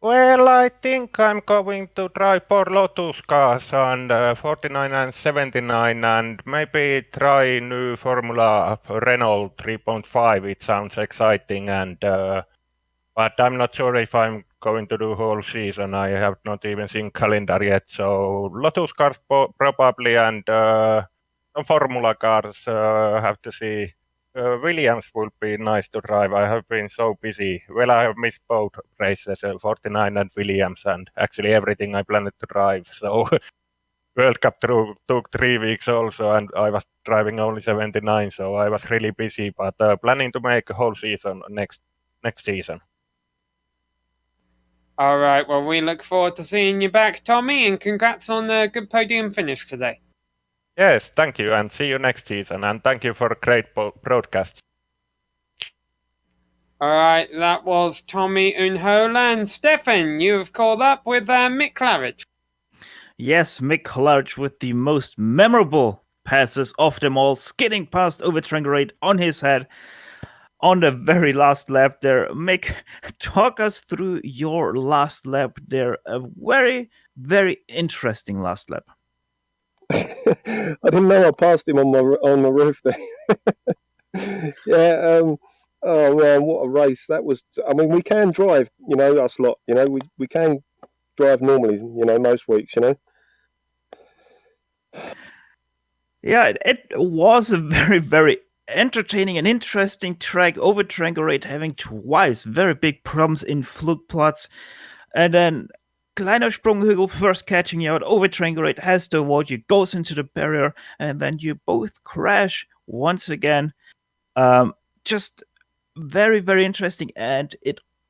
Well, I think I'm going to try for Lotus cars and 49 and 79, and maybe try new Formula Renault 3.5. It sounds exciting, and but I'm not sure if I'm going to do whole season. I have not even seen calendar yet. So Lotus cars probably, and Formula cars have to see. Williams would be nice to drive. I have been so busy. Well, I have missed both races, 49 and Williams, and actually everything I planned to drive. So World Cup took 3 weeks also, and I was driving only 79, so I was really busy. But planning to make a whole season next season. All right, well, we look forward to seeing you back, Tommy, and congrats on a good podium finish today. Yes, thank you, and see you next season, and thank you for great broadcasts. All right, that was Tommy Unhola, and Stefan, you have called up with Mick Claridge. Yes, Mick Claridge with the most memorable passes of them all, skidding past over Trangerate on his head on the very last lap there. Mick, talk us through your last lap there. A very, very interesting last lap. I didn't know I passed him on the roof there. Yeah, Oh man, what a race that was! I mean, we can drive, us lot. We can drive normally, most weeks. Yeah, it was a very, very entertaining and interesting track. Overtranger having twice very big problems in Flugplatz. And then kleiner Sprunghügel first catching you out. Overtranger has to avoid you, goes into the barrier, and then you both crash once again. Just very, very interesting. And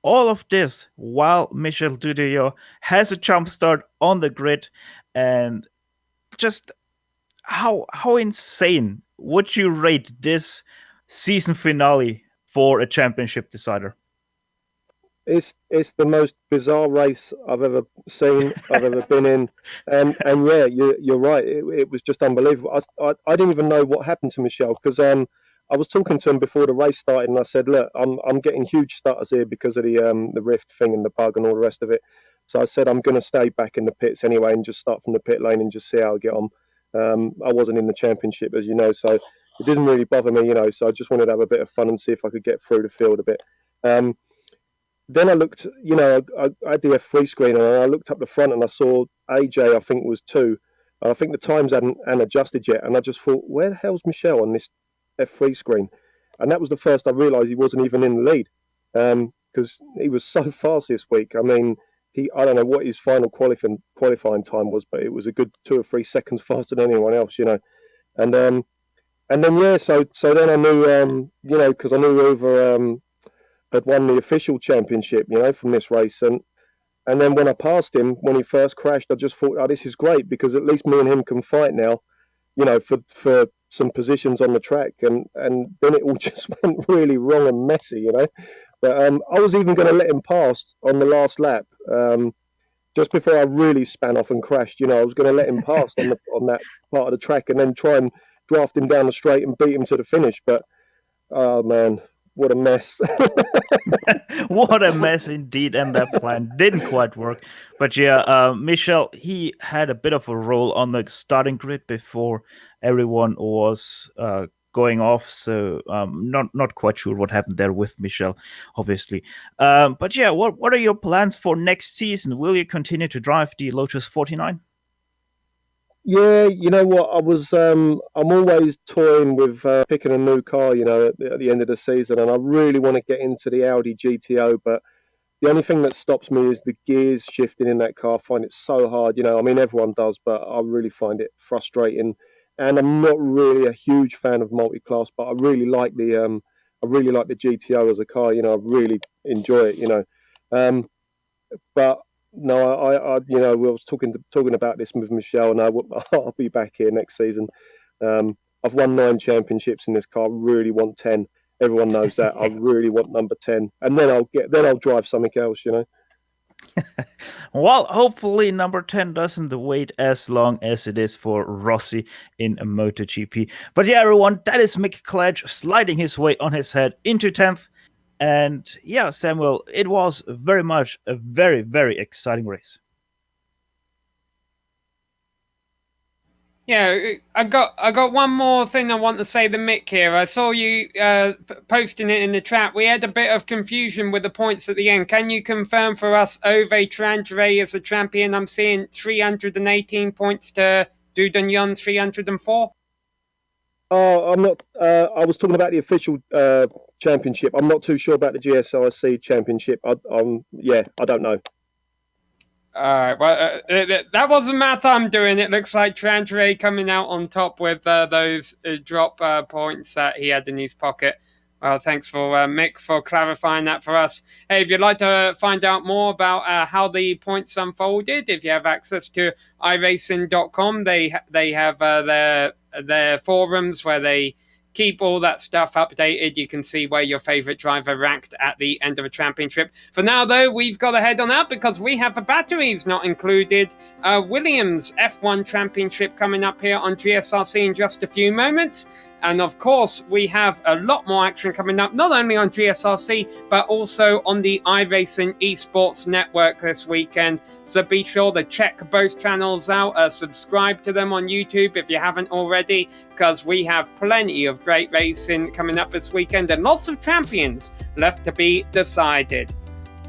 all of this while Michel Dudillot has a jump start on the grid. And just how insane would you rate this season finale for a championship decider? It's the most bizarre race I've ever seen, I've ever been in, and yeah, you're right. It was just unbelievable. I didn't even know what happened to Michel because I was talking to him before the race started, and I said, look, I'm getting huge stutters here because of the rift thing and the bug and all the rest of it. So I said I'm going to stay back in the pits anyway and just start from the pit lane and just see how I get on. I wasn't in the championship, as you know, so it didn't really bother me, So I just wanted to have a bit of fun and see if I could get through the field a bit. Then I looked, I had the F3 screen and I looked up the front and I saw AJ, I think it was 2. I think the times hadn't adjusted yet. And I just thought, where the hell's Michel on this F3 screen? And that was the first I realised he wasn't even in the lead because he was so fast this week. I mean, I don't know what his final qualifying time was, but it was a good 2 or 3 seconds faster than anyone else, And then, yeah, so then I knew, because I knew over... had won the official championship, from this race. And then when I passed him, when he first crashed, I just thought, oh, this is great because at least me and him can fight now, for some positions on the track. And then it all just went really wrong and messy, But I was even going to let him pass on the last lap. Just before I really span off and crashed, I was going to let him pass on that part of the track and then try and draft him down the straight and beat him to the finish. But, oh, man, what a mess. What a mess indeed, and that plan didn't quite work. But yeah, Michel, he had a bit of a role on the starting grid before everyone was going off, so not quite sure what happened there with Michel, obviously. But yeah, what are your plans for next season? Will you continue to drive the Lotus 49? Yeah, you know what? I'm always toying with picking a new car, at the end of the season, and I really want to get into the Audi GTO, but the only thing that stops me is the gears shifting in that car. I find it so hard, I mean, everyone does, but I really find it frustrating. And I'm not really a huge fan of multi-class, but I really like the GTO as a car. I really enjoy it. But no, I we was talking about this with Michel, and I'll be back here next season. I've won 9 championships in this car. I really want 10. Everyone knows that. I really want number 10, and then I'll drive something else. Well, hopefully number 10 doesn't wait as long as it is for Rossi in MotoGP. But yeah, everyone, that is Mick Cledge sliding his way on his head into 10th. And yeah, Samuel, it was very much a very, very exciting race. Yeah, I got one more thing I want to say to Mick here. I saw you posting it in the chat. We had a bit of confusion with the points at the end. Can you confirm for us Ove Trangere is the champion? I'm seeing 318 points to Dudagnon 304. Oh, I'm not. I was talking about the official championship. I'm not too sure about the GSRC championship. I don't know. Alright, well, that was the math I'm doing. It looks like Trangere coming out on top with those drop points that he had in his pocket. Well, thanks for Mick for clarifying that for us. Hey, if you'd like to find out more about how the points unfolded, if you have access to iRacing.com, they have their forums where they keep all that stuff updated. You can see where your favorite driver ranked at the end of a championship. For now, though, we've got to head on out because we have the batteries not included. Williams F1 Championship coming up here on GSRC in just a few moments. And of course, we have a lot more action coming up, not only on GSRC, but also on the iRacing Esports Network this weekend. So be sure to check both channels out, subscribe to them on YouTube if you haven't already, because we have plenty of great racing coming up this weekend and lots of champions left to be decided.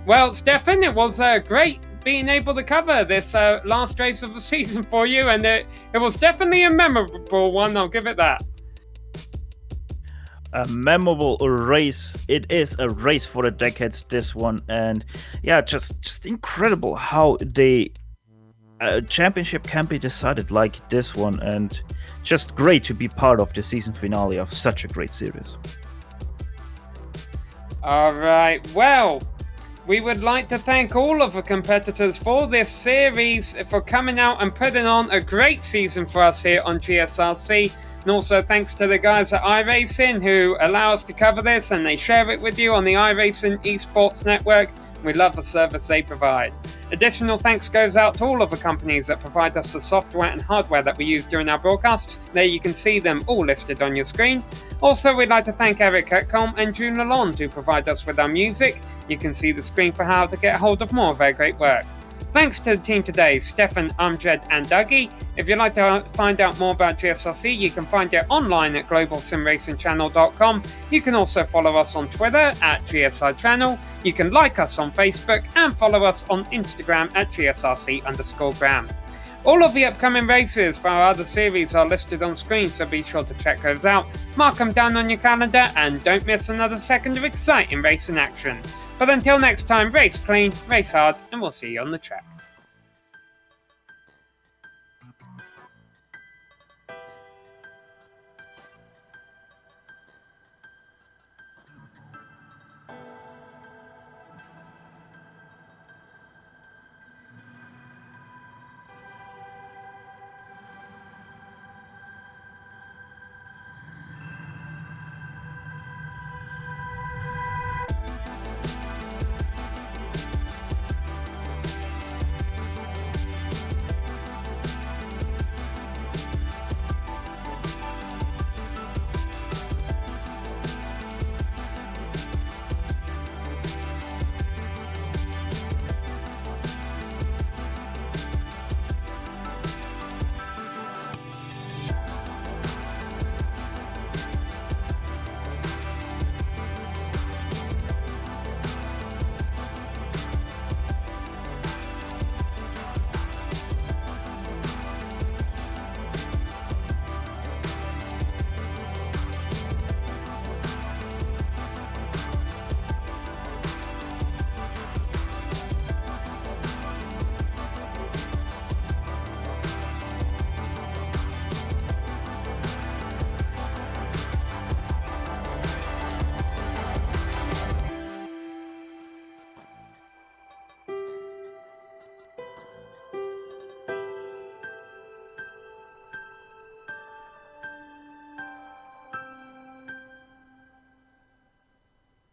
Well, Stefan, it was great being able to cover this last race of the season for you, and it was definitely a memorable one, I'll give it that. A memorable race. It is a race for the decades, this one, and yeah, just incredible how the championship can be decided like this one, and just great to be part of the season finale of such a great series. All right, well, we would like to thank all of the competitors for this series, for coming out and putting on a great season for us here on GSRC. And also thanks to the guys at iRacing who allow us to cover this, and they share it with you on the iRacing Esports Network. We love the service they provide. Additional thanks goes out to all of the companies that provide us the software and hardware that we use during our broadcasts. There you can see them all listed on your screen. Also, we'd like to thank Eric Hetcomb and June Lalonde who provide us with our music. You can see the screen for how to get a hold of more of their great work. Thanks to the team today, Stefan, Amjad and Dougie. If you'd like to find out more about GSRC, you can find it online at globalsimracingchannel.com. You can also follow us on Twitter at GSR Channel. You can like us on Facebook and follow us on Instagram at GSRC_gram. All of the upcoming races for our other series are listed on screen, so be sure to check those out. Mark them down on your calendar and don't miss another second of exciting racing action. But until next time, race clean, race hard, and we'll see you on the track.